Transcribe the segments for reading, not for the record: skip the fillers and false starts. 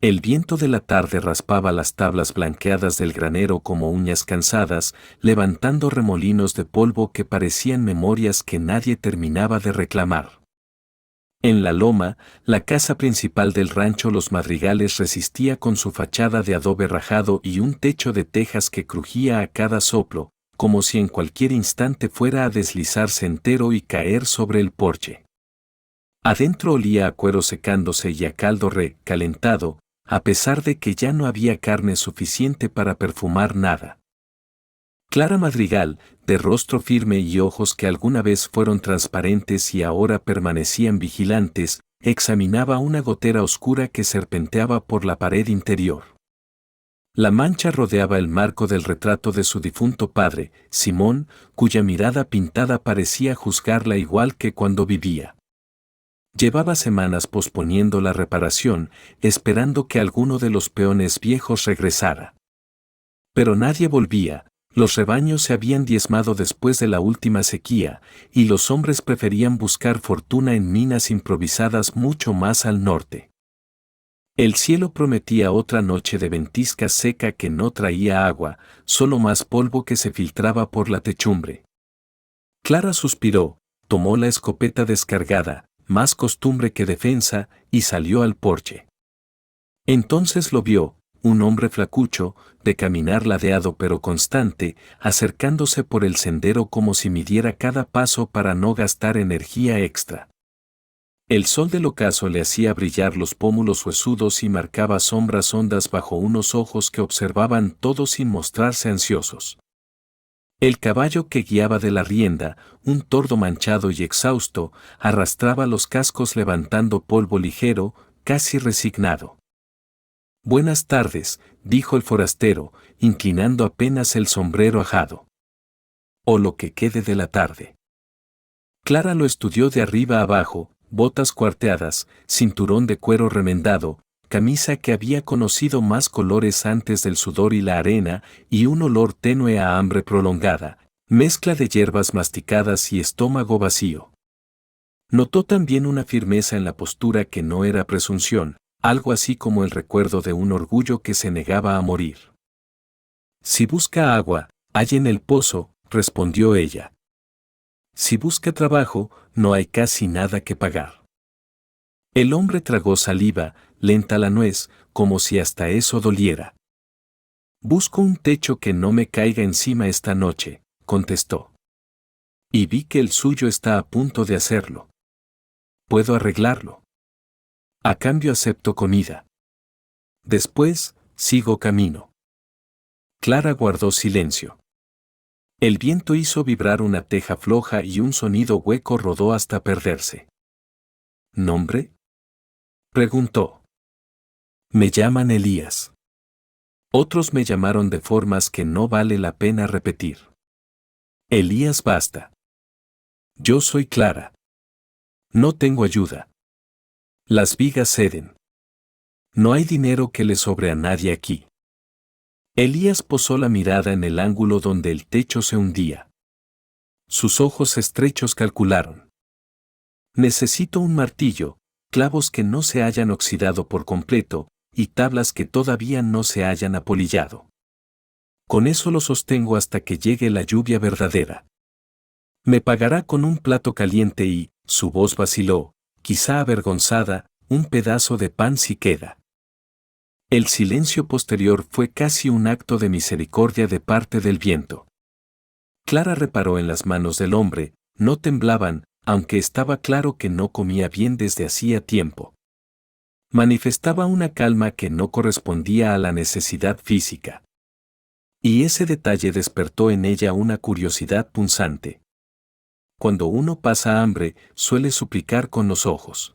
El viento de la tarde raspaba las tablas blanqueadas del granero como uñas cansadas, levantando remolinos de polvo que parecían memorias que nadie terminaba de reclamar. En la loma, la casa principal del rancho Los Madrigales resistía con su fachada de adobe rajado y un techo de tejas que crujía a cada soplo, como si en cualquier instante fuera a deslizarse entero y caer sobre el porche. Adentro olía a cuero secándose y a caldo recalentado, a pesar de que ya no había carne suficiente para perfumar nada. Clara Madrigal, de rostro firme y ojos que alguna vez fueron transparentes y ahora permanecían vigilantes, examinaba una gotera oscura que serpenteaba por la pared interior. La mancha rodeaba el marco del retrato de su difunto padre, Simón, cuya mirada pintada parecía juzgarla igual que cuando vivía. Llevaba semanas posponiendo la reparación, esperando que alguno de los peones viejos regresara. Pero nadie volvía. Los rebaños se habían diezmado después de la última sequía, y los hombres preferían buscar fortuna en minas improvisadas mucho más al norte. El cielo prometía otra noche de ventisca seca que no traía agua, solo más polvo que se filtraba por la techumbre. Clara suspiró, tomó la escopeta descargada, más costumbre que defensa, y salió al porche. Entonces lo vio, un hombre flacucho, de caminar ladeado pero constante, acercándose por el sendero como si midiera cada paso para no gastar energía extra. El sol del ocaso le hacía brillar los pómulos huesudos y marcaba sombras hondas bajo unos ojos que observaban todo sin mostrarse ansiosos. El caballo que guiaba de la rienda, un tordo manchado y exhausto, arrastraba los cascos levantando polvo ligero, casi resignado. «Buenas tardes», dijo el forastero, inclinando apenas el sombrero ajado. «O lo que quede de la tarde». Clara lo estudió de arriba abajo, botas cuarteadas, cinturón de cuero remendado, camisa que había conocido más colores antes del sudor y la arena, y un olor tenue a hambre prolongada, mezcla de hierbas masticadas y estómago vacío. Notó también una firmeza en la postura que no era presunción, algo así como el recuerdo de un orgullo que se negaba a morir. «Si busca agua, hay en el pozo», respondió ella. «Si busca trabajo, no hay casi nada que pagar». El hombre tragó saliva, lenta la nuez, como si hasta eso doliera. «Busco un techo que no me caiga encima esta noche», contestó. «Y vi que el suyo está a punto de hacerlo. Puedo arreglarlo. A cambio acepto comida. Después, sigo camino». Clara guardó silencio. El viento hizo vibrar una teja floja y un sonido hueco rodó hasta perderse. «¿Nombre?», preguntó. «Me llaman Elías. Otros me llamaron de formas que no vale la pena repetir. Elías basta. Yo soy Clara. No tengo ayuda. Las vigas ceden. No hay dinero que le sobre a nadie aquí». Elías posó la mirada en el ángulo donde el techo se hundía. Sus ojos estrechos calcularon. «Necesito un martillo, clavos que no se hayan oxidado por completo, y tablas que todavía no se hayan apolillado. Con eso lo sostengo hasta que llegue la lluvia verdadera. Me pagará con un plato caliente y», su voz vaciló, quizá avergonzada, «un pedazo de pan si queda». El silencio posterior fue casi un acto de misericordia de parte del viento. Clara reparó en las manos del hombre, no temblaban, aunque estaba claro que no comía bien desde hacía tiempo. Manifestaba una calma que no correspondía a la necesidad física. Y ese detalle despertó en ella una curiosidad punzante. Cuando uno pasa hambre, suele suplicar con los ojos.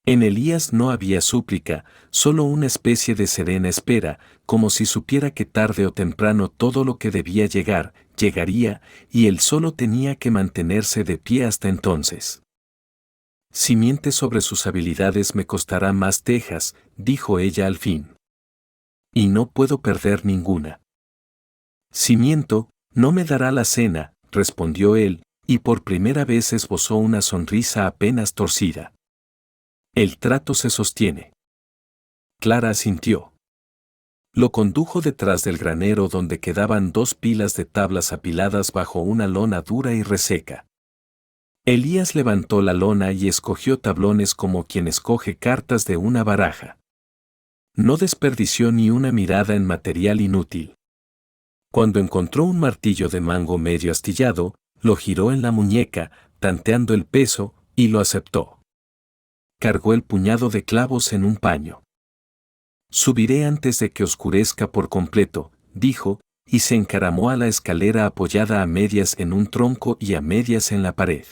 En Elías no había súplica, solo una especie de serena espera, como si supiera que tarde o temprano todo lo que debía llegar, llegaría, y él solo tenía que mantenerse de pie hasta entonces. «Si miente sobre sus habilidades me costará más tejas», dijo ella al fin. «Y no puedo perder ninguna». «Si miento, no me dará la cena», respondió él, y por primera vez esbozó una sonrisa apenas torcida. «El trato se sostiene». Clara asintió. Lo condujo detrás del granero donde quedaban 2 pilas de tablas apiladas bajo una lona dura y reseca. Elías levantó la lona y escogió tablones como quien escoge cartas de una baraja. No desperdició ni una mirada en material inútil. Cuando encontró un martillo de mango medio astillado, lo giró en la muñeca, tanteando el peso, y lo aceptó. Cargó el puñado de clavos en un paño. Subiré antes de que oscurezca por completo, dijo, y se encaramó a la escalera apoyada a medias en un tronco y a medias en la pared.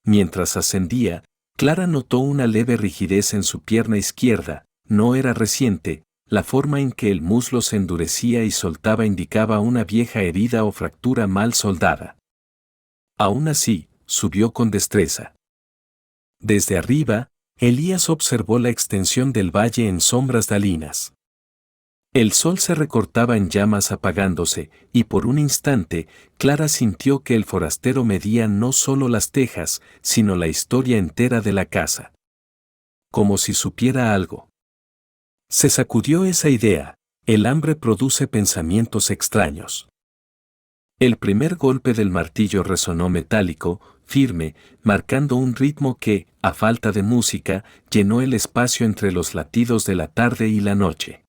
Mientras ascendía, Clara notó una leve rigidez en su pierna izquierda. No era reciente, la forma en que el muslo se endurecía y soltaba indicaba una vieja herida o fractura mal soldada. Aún así, subió con destreza. Desde arriba, Elías observó la extensión del valle en sombras dalinas. El sol se recortaba en llamas apagándose, y por un instante, Clara sintió que el forastero medía no solo las tejas, sino la historia entera de la casa. Como si supiera algo. Se sacudió esa idea: el hambre produce pensamientos extraños. El primer golpe del martillo resonó metálico, firme, marcando un ritmo que, a falta de música, llenó el espacio entre los latidos de la tarde y la noche.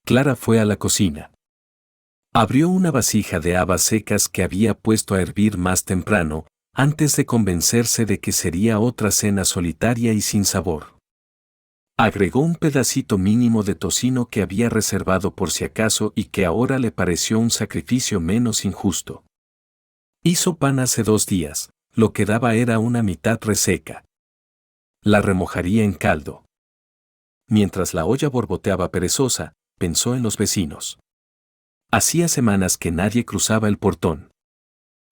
Clara fue a la cocina. Abrió una vasija de habas secas que había puesto a hervir más temprano, antes de convencerse de que sería otra cena solitaria y sin sabor. Agregó un pedacito mínimo de tocino que había reservado por si acaso y que ahora le pareció un sacrificio menos injusto. Hizo pan hace 2 días, lo que daba era una mitad reseca. La remojaría en caldo. Mientras la olla borboteaba perezosa, pensó en los vecinos. Hacía semanas que nadie cruzaba el portón.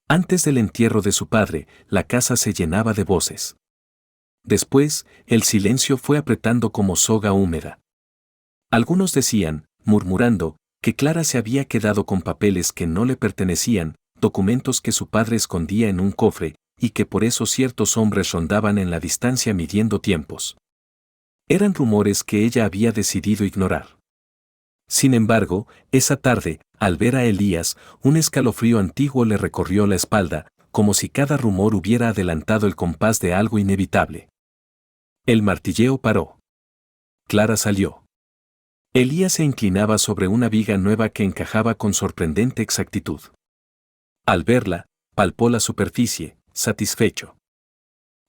Antes del entierro de su padre, la casa se llenaba de voces. Después, el silencio fue apretando como soga húmeda. Algunos decían, murmurando, que Clara se había quedado con papeles que no le pertenecían, documentos que su padre escondía en un cofre, y que por eso ciertos hombres rondaban en la distancia midiendo tiempos. Eran rumores que ella había decidido ignorar. Sin embargo, esa tarde, al ver a Elías, un escalofrío antiguo le recorrió la espalda, como si cada rumor hubiera adelantado el compás de algo inevitable. El martilleo paró. Clara salió. Elías se inclinaba sobre una viga nueva que encajaba con sorprendente exactitud. Al verla, palpó la superficie, satisfecho.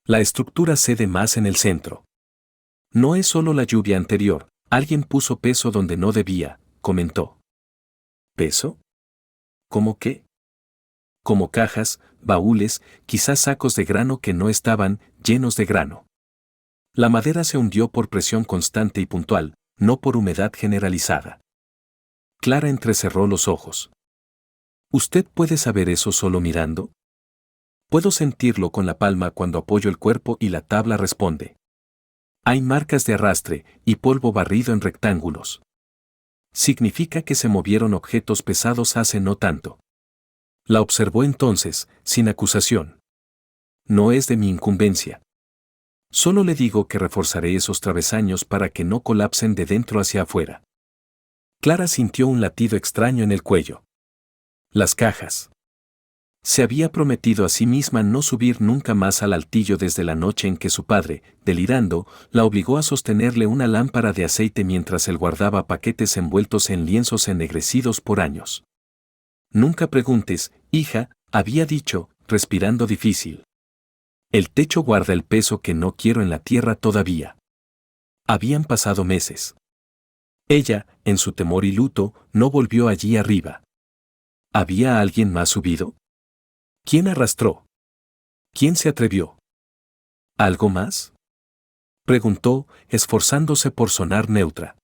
La estructura cede más en el centro. No es solo la lluvia anterior, alguien puso peso donde no debía, comentó. ¿Peso? ¿Cómo qué? Como cajas, baúles, quizás sacos de grano que no estaban llenos de grano. La madera se hundió por presión constante y puntual, no por humedad generalizada. Clara entrecerró los ojos. ¿Usted puede saber eso solo mirando? Puedo sentirlo con la palma cuando apoyo el cuerpo y la tabla responde. Hay marcas de arrastre y polvo barrido en rectángulos. Significa que se movieron objetos pesados hace no tanto. La observó entonces, sin acusación. No es de mi incumbencia. Solo le digo que reforzaré esos travesaños para que no colapsen de dentro hacia afuera. Clara sintió un latido extraño en el cuello. Las cajas. Se había prometido a sí misma no subir nunca más al altillo desde la noche en que su padre, delirando, la obligó a sostenerle una lámpara de aceite mientras él guardaba paquetes envueltos en lienzos ennegrecidos por años. Nunca preguntes, hija, había dicho, respirando difícil. El techo guarda el peso que no quiero en la tierra todavía. Habían pasado meses. Ella, en su temor y luto, no volvió allí arriba. ¿Había alguien más subido? ¿Quién arrastró? ¿Quién se atrevió? ¿Algo más? Preguntó, esforzándose por sonar neutra.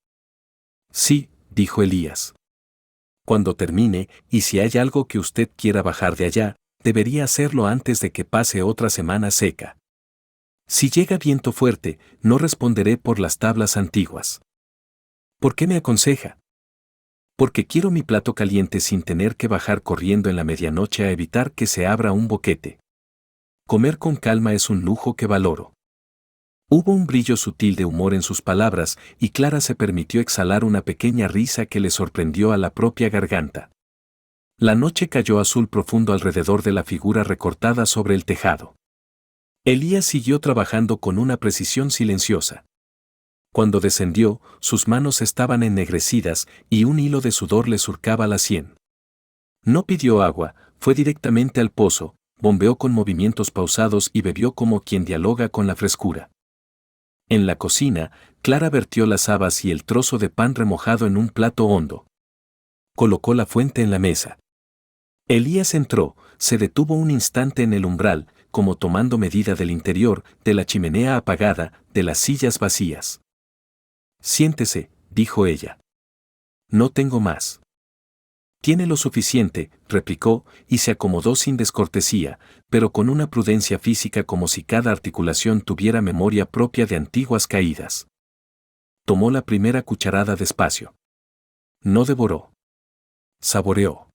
Sí, dijo Elías. Cuando termine, y si hay algo que usted quiera bajar de allá, debería hacerlo antes de que pase otra semana seca. Si llega viento fuerte, no responderé por las tablas antiguas. ¿Por qué me aconseja? Porque quiero mi plato caliente sin tener que bajar corriendo en la medianoche a evitar que se abra un boquete. Comer con calma es un lujo que valoro. Hubo un brillo sutil de humor en sus palabras y Clara se permitió exhalar una pequeña risa que le sorprendió a la propia garganta. La noche cayó azul profundo alrededor de la figura recortada sobre el tejado. Elías siguió trabajando con una precisión silenciosa. Cuando descendió, sus manos estaban ennegrecidas y un hilo de sudor le surcaba la sien. No pidió agua, fue directamente al pozo, bombeó con movimientos pausados y bebió como quien dialoga con la frescura. En la cocina, Clara vertió las habas y el trozo de pan remojado en un plato hondo. Colocó la fuente en la mesa. Elías entró, se detuvo un instante en el umbral, como tomando medida del interior, de la chimenea apagada, de las sillas vacías. «Siéntese», dijo ella. «No tengo más». «Tiene lo suficiente», replicó, y se acomodó sin descortesía, pero con una prudencia física como si cada articulación tuviera memoria propia de antiguas caídas. Tomó la primera cucharada despacio. No devoró. Saboreó.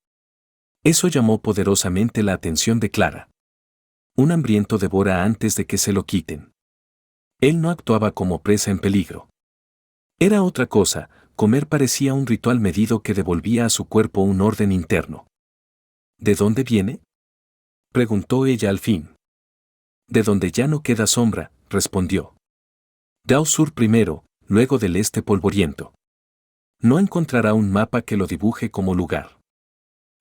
Eso llamó poderosamente la atención de Clara. Un hambriento devora antes de que se lo quiten. Él no actuaba como presa en peligro. Era otra cosa, comer parecía un ritual medido que devolvía a su cuerpo un orden interno. ¿De dónde viene?, preguntó ella al fin. De donde ya no queda sombra, respondió. Dao Sur primero, luego del este polvoriento. No encontrará un mapa que lo dibuje como lugar.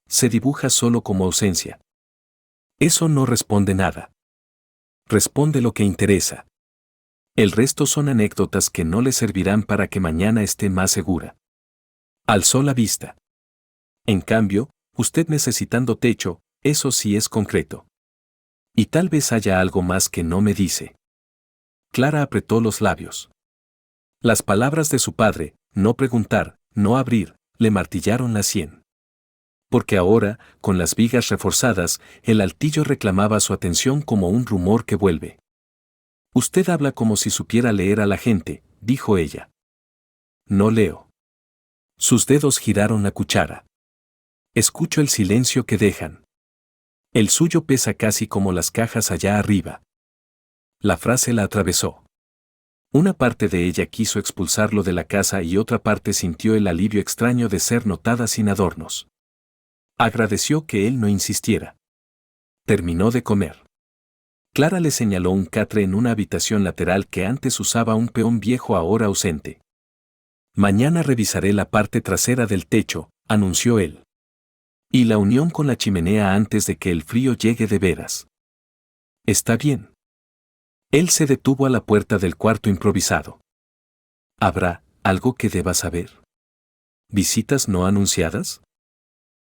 Se dibuja solo como ausencia. Eso no responde nada. Responde lo que interesa. El resto son anécdotas que no le servirán para que mañana esté más segura. Alzó la vista. En cambio, usted necesitando techo, eso sí es concreto. Y tal vez haya algo más que no me dice. Clara apretó los labios. Las palabras de su padre, no preguntar, no abrir, le martillaron la sien. Porque ahora, con las vigas reforzadas, el altillo reclamaba su atención como un rumor que vuelve. Usted habla como si supiera leer a la gente, dijo ella. No leo. Sus dedos giraron la cuchara. Escucho el silencio que dejan. El suyo pesa casi como las cajas allá arriba. La frase la atravesó. Una parte de ella quiso expulsarlo de la casa y otra parte sintió el alivio extraño de ser notada sin adornos. Agradeció que él no insistiera. Terminó de comer. Clara le señaló un catre en una habitación lateral que antes usaba un peón viejo ahora ausente. Mañana revisaré la parte trasera del techo, anunció él. Y la unión con la chimenea antes de que el frío llegue de veras. Está bien. Él se detuvo a la puerta del cuarto improvisado. ¿Habrá algo que deba saber? ¿Visitas no anunciadas?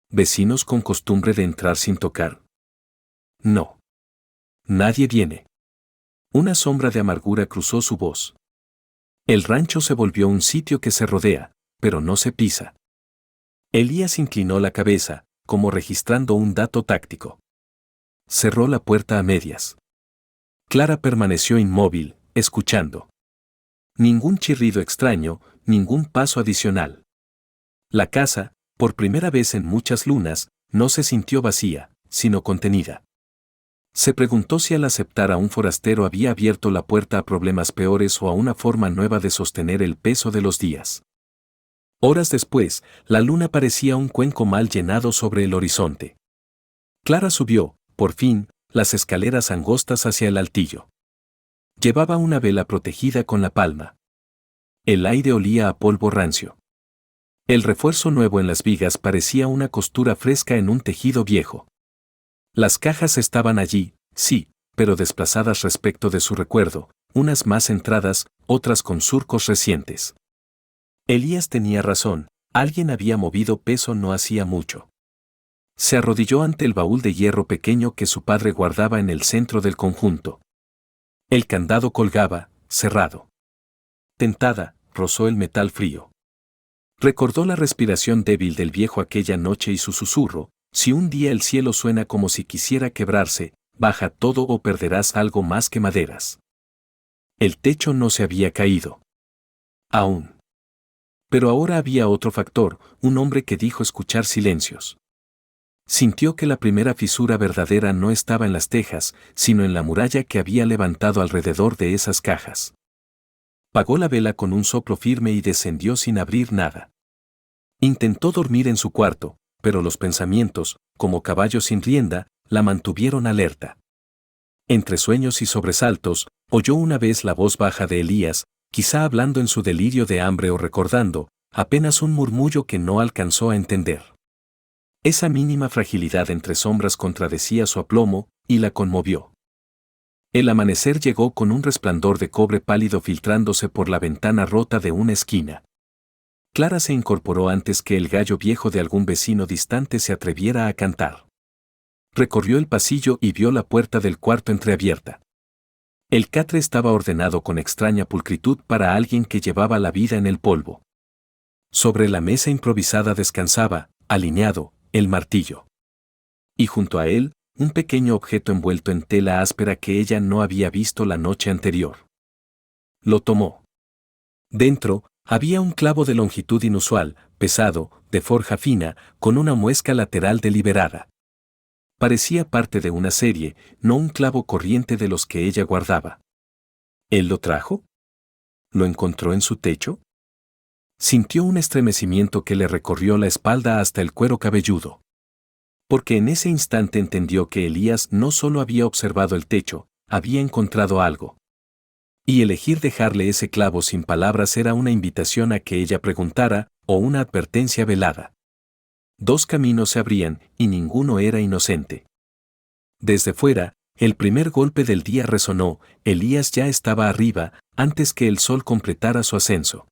¿Vecinos con costumbre de entrar sin tocar? No. Nadie viene. Una sombra de amargura cruzó su voz. El rancho se volvió un sitio que se rodea, pero no se pisa. Elías inclinó la cabeza, como registrando un dato táctico. Cerró la puerta a medias. Clara permaneció inmóvil, escuchando. Ningún chirrido extraño, ningún paso adicional. La casa, por primera vez en muchas lunas, no se sintió vacía, sino contenida. Se preguntó si al aceptar a un forastero había abierto la puerta a problemas peores o a una forma nueva de sostener el peso de los días. Horas después, la luna parecía un cuenco mal llenado sobre el horizonte. Clara subió, por fin, las escaleras angostas hacia el altillo. Llevaba una vela protegida con la palma. El aire olía a polvo rancio. El refuerzo nuevo en las vigas parecía una costura fresca en un tejido viejo. Las cajas estaban allí, sí, pero desplazadas respecto de su recuerdo, unas más centradas, otras con surcos recientes. Elías tenía razón, alguien había movido peso no hacía mucho. Se arrodilló ante el baúl de hierro pequeño que su padre guardaba en el centro del conjunto. El candado colgaba, cerrado. Tentada, rozó el metal frío. Recordó la respiración débil del viejo aquella noche y su susurro: si un día el cielo suena como si quisiera quebrarse, baja todo o perderás algo más que maderas. El techo no se había caído. Aún. Pero ahora había otro factor, un hombre que dijo escuchar silencios. Sintió que la primera fisura verdadera no estaba en las tejas, sino en la muralla que había levantado alrededor de esas cajas. Apagó la vela con un soplo firme y descendió sin abrir nada. Intentó dormir en su cuarto, pero los pensamientos, como caballos sin rienda, la mantuvieron alerta. Entre sueños y sobresaltos, oyó una vez la voz baja de Elías, quizá hablando en su delirio de hambre o recordando, apenas un murmullo que no alcanzó a entender. Esa mínima fragilidad entre sombras contradecía su aplomo, y la conmovió. El amanecer llegó con un resplandor de cobre pálido filtrándose por la ventana rota de una esquina. Clara se incorporó antes que el gallo viejo de algún vecino distante se atreviera a cantar. Recorrió el pasillo y vio la puerta del cuarto entreabierta. El catre estaba ordenado con extraña pulcritud para alguien que llevaba la vida en el polvo. Sobre la mesa improvisada descansaba, alineado, el martillo. Y junto a él, un pequeño objeto envuelto en tela áspera que ella no había visto la noche anterior. Lo tomó. Dentro, había un clavo de longitud inusual, pesado, de forja fina, con una muesca lateral deliberada. Parecía parte de una serie, no un clavo corriente de los que ella guardaba. ¿Él lo trajo? ¿Lo encontró en su techo? Sintió un estremecimiento que le recorrió la espalda hasta el cuero cabelludo. Porque en ese instante entendió que Elías no solo había observado el techo, había encontrado algo. Y elegir dejarle ese clavo sin palabras era una invitación a que ella preguntara, o una advertencia velada. Dos caminos se abrían, y ninguno era inocente. Desde fuera, el primer golpe del día resonó, Elías ya estaba arriba, antes que el sol completara su ascenso.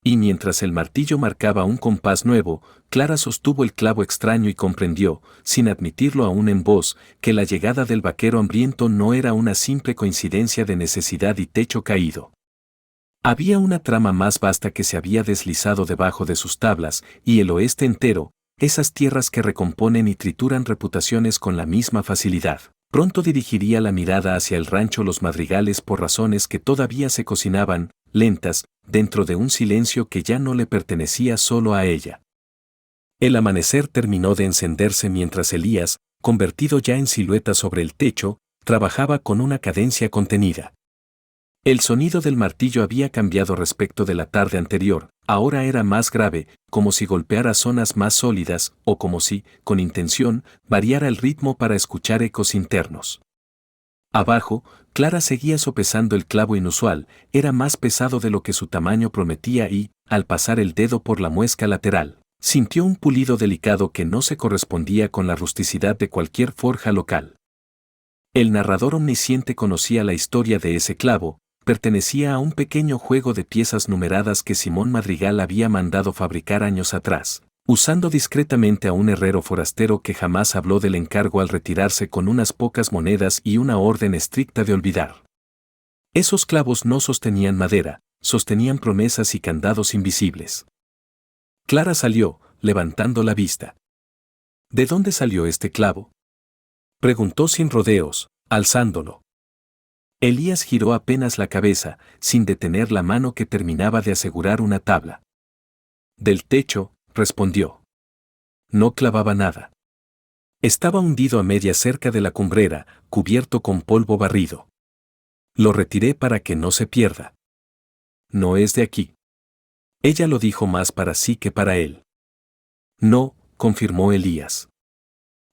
Y mientras el martillo marcaba un compás nuevo, Clara sostuvo el clavo extraño y comprendió, sin admitirlo aún en voz, que la llegada del vaquero hambriento no era una simple coincidencia de necesidad y techo caído. Había una trama más vasta que se había deslizado debajo de sus tablas, y el oeste entero, esas tierras que recomponen y trituran reputaciones con la misma facilidad. Pronto dirigiría la mirada hacia el rancho Los Madrigales por razones que todavía se cocinaban, lentas, dentro de un silencio que ya no le pertenecía solo a ella. El amanecer terminó de encenderse mientras Elías, convertido ya en silueta sobre el techo, trabajaba con una cadencia contenida. El sonido del martillo había cambiado respecto de la tarde anterior, ahora era más grave, como si golpeara zonas más sólidas, o como si, con intención, variara el ritmo para escuchar ecos internos. Abajo, Clara seguía sopesando el clavo inusual, era más pesado de lo que su tamaño prometía y, al pasar el dedo por la muesca lateral, sintió un pulido delicado que no se correspondía con la rusticidad de cualquier forja local. El narrador omnisciente conocía la historia de ese clavo, pertenecía a un pequeño juego de piezas numeradas que Simón Madrigal había mandado fabricar años atrás, usando discretamente a un herrero forastero que jamás habló del encargo al retirarse con unas pocas monedas y una orden estricta de olvidar. Esos clavos no sostenían madera, sostenían promesas y candados invisibles. Clara salió, levantando la vista. ¿De dónde salió este clavo?, preguntó sin rodeos, alzándolo. Elías giró apenas la cabeza, sin detener la mano que terminaba de asegurar una tabla. Del techo, respondió. No clavaba nada. Estaba hundido a media cerca de la cumbrera, cubierto con polvo barrido. Lo retiré para que no se pierda. No es de aquí. Ella lo dijo más para sí que para él. No, confirmó Elías.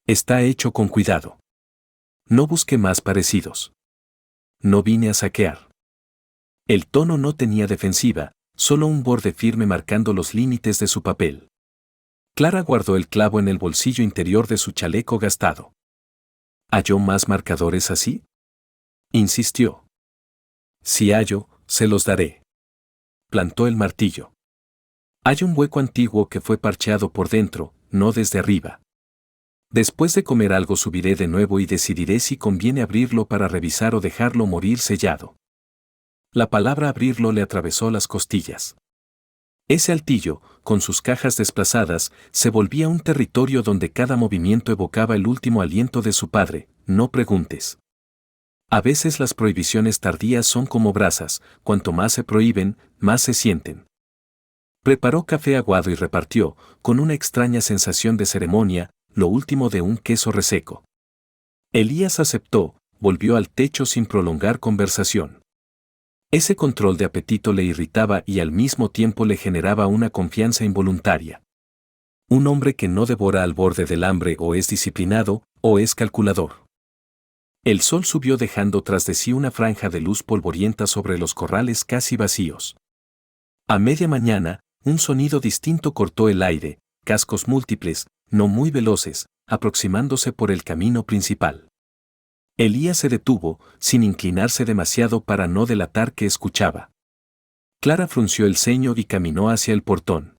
Está hecho con cuidado. No busqué más parecidos. No vine a saquear. El tono no tenía defensiva, solo un borde firme marcando los límites de su papel. Clara guardó el clavo en el bolsillo interior de su chaleco gastado. ¿Halló más marcadores así?, insistió. Si hallo, se los daré. Plantó el martillo. Hay un hueco antiguo que fue parcheado por dentro, no desde arriba. Después de comer algo subiré de nuevo y decidiré si conviene abrirlo para revisar o dejarlo morir sellado. La palabra abrirlo le atravesó las costillas. Ese altillo, con sus cajas desplazadas, se volvía un territorio donde cada movimiento evocaba el último aliento de su padre, no preguntes. A veces las prohibiciones tardías son como brasas, cuanto más se prohíben, más se sienten. Preparó café aguado y repartió, con una extraña sensación de ceremonia, lo último de un queso reseco. Elías aceptó, volvió al techo sin prolongar conversación. Ese control de apetito le irritaba y al mismo tiempo le generaba una confianza involuntaria. Un hombre que no devora al borde del hambre o es disciplinado, o es calculador. El sol subió dejando tras de sí una franja de luz polvorienta sobre los corrales casi vacíos. A media mañana, un sonido distinto cortó el aire, cascos múltiples, no muy veloces, aproximándose por el camino principal. Elías se detuvo, sin inclinarse demasiado para no delatar que escuchaba. Clara frunció el ceño y caminó hacia el portón.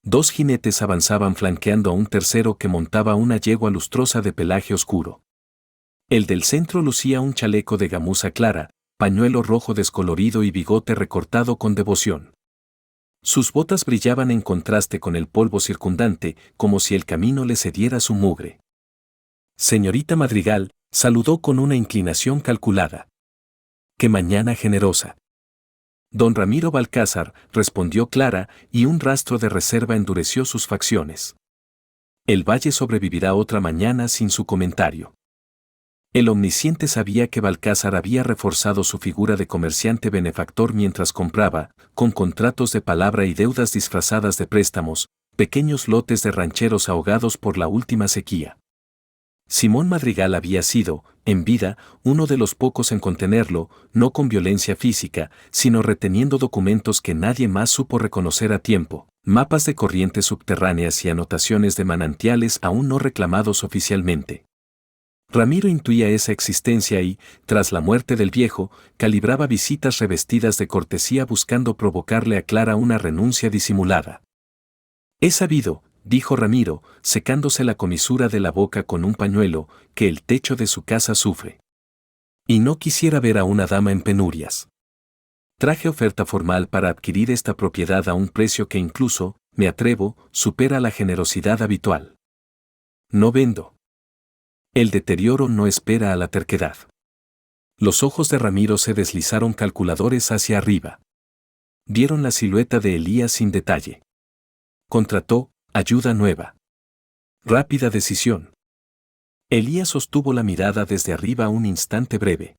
2 jinetes avanzaban flanqueando a un tercero que montaba una yegua lustrosa de pelaje oscuro. El del centro lucía un chaleco de gamuza clara, pañuelo rojo descolorido y bigote recortado con devoción. Sus botas brillaban en contraste con el polvo circundante, como si el camino le cediera su mugre. Señorita Madrigal, saludó con una inclinación calculada. ¡Qué mañana generosa! Don Ramiro Balcázar, respondió Clara, y un rastro de reserva endureció sus facciones. El valle sobrevivirá otra mañana sin su comentario. El omnisciente sabía que Balcázar había reforzado su figura de comerciante benefactor mientras compraba, con contratos de palabra y deudas disfrazadas de préstamos, pequeños lotes de rancheros ahogados por la última sequía. Simón Madrigal había sido, en vida, uno de los pocos en contenerlo, no con violencia física, sino reteniendo documentos que nadie más supo reconocer a tiempo, mapas de corrientes subterráneas y anotaciones de manantiales aún no reclamados oficialmente. Ramiro intuía esa existencia y, tras la muerte del viejo, calibraba visitas revestidas de cortesía buscando provocarle a Clara una renuncia disimulada. «He sabido», dijo Ramiro, secándose la comisura de la boca con un pañuelo, «que el techo de su casa sufre. Y no quisiera ver a una dama en penurias. Traje oferta formal para adquirir esta propiedad a un precio que incluso, me atrevo, supera la generosidad habitual. No vendo». El deterioro no espera a la terquedad. Los ojos de Ramiro se deslizaron calculadores hacia arriba. Vieron la silueta de Elías sin detalle. Contrató, ayuda nueva. Rápida decisión. Elías sostuvo la mirada desde arriba un instante breve.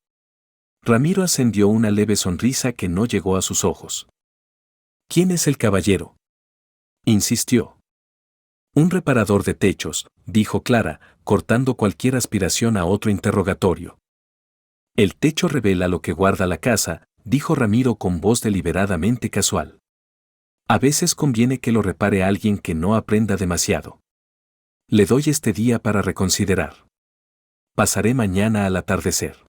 Ramiro ascendió una leve sonrisa que no llegó a sus ojos. ¿Quién es el caballero?, insistió. Un reparador de techos, dijo Clara, cortando cualquier aspiración a otro interrogatorio. El techo revela lo que guarda la casa, dijo Ramiro con voz deliberadamente casual. A veces conviene que lo repare alguien que no aprenda demasiado. Le doy este día para reconsiderar. Pasaré mañana al atardecer.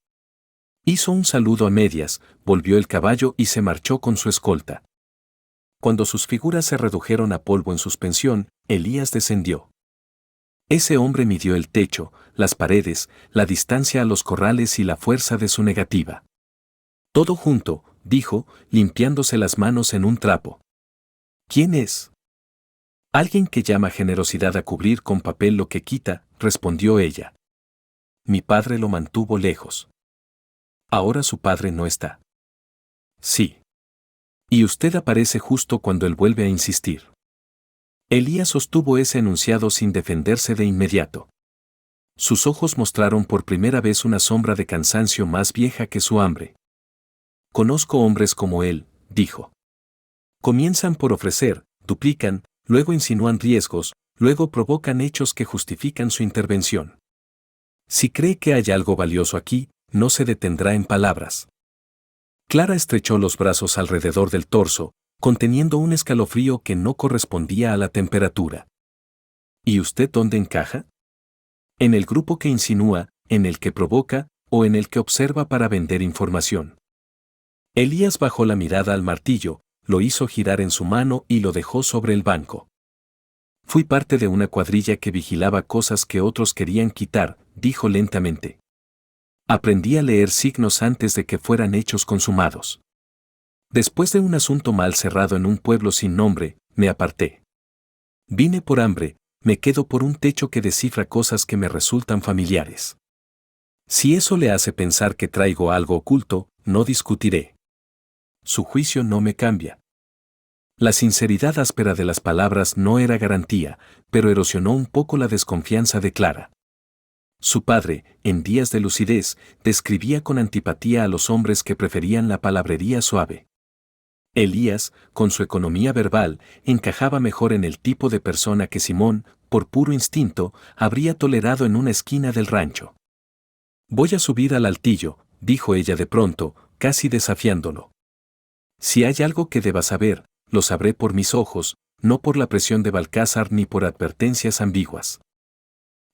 Hizo un saludo a medias, volvió el caballo y se marchó con su escolta. Cuando sus figuras se redujeron a polvo en suspensión, Elías descendió. Ese hombre midió el techo, las paredes, la distancia a los corrales y la fuerza de su negativa. Todo junto, dijo, limpiándose las manos en un trapo. ¿Quién es? Alguien que llama generosidad a cubrir con papel lo que quita, respondió ella. Mi padre lo mantuvo lejos. Ahora su padre no está. Sí. Y usted aparece justo cuando él vuelve a insistir. Elías sostuvo ese enunciado sin defenderse de inmediato. Sus ojos mostraron por primera vez una sombra de cansancio más vieja que su hambre. Conozco hombres como él, dijo. Comienzan por ofrecer, duplican, luego insinúan riesgos, luego provocan hechos que justifican su intervención. Si cree que hay algo valioso aquí, no se detendrá en palabras. Clara estrechó los brazos alrededor del torso, conteniendo un escalofrío que no correspondía a la temperatura. ¿Y usted dónde encaja? ¿En el grupo que insinúa, en el que provoca, o en el que observa para vender información? Elías bajó la mirada al martillo, lo hizo girar en su mano y lo dejó sobre el banco. Fui parte de una cuadrilla que vigilaba cosas que otros querían quitar, dijo lentamente. Aprendí a leer signos antes de que fueran hechos consumados. Después de un asunto mal cerrado en un pueblo sin nombre, me aparté. Vine por hambre, me quedo por un techo que descifra cosas que me resultan familiares. Si eso le hace pensar que traigo algo oculto, no discutiré. Su juicio no me cambia. La sinceridad áspera de las palabras no era garantía, pero erosionó un poco la desconfianza de Clara. Su padre, en días de lucidez, describía con antipatía a los hombres que preferían la palabrería suave. Elías, con su economía verbal, encajaba mejor en el tipo de persona que Simón, por puro instinto, habría tolerado en una esquina del rancho. Voy a subir al altillo, dijo ella de pronto, casi desafiándolo. Si hay algo que deba saber, lo sabré por mis ojos, no por la presión de Balcázar ni por advertencias ambiguas.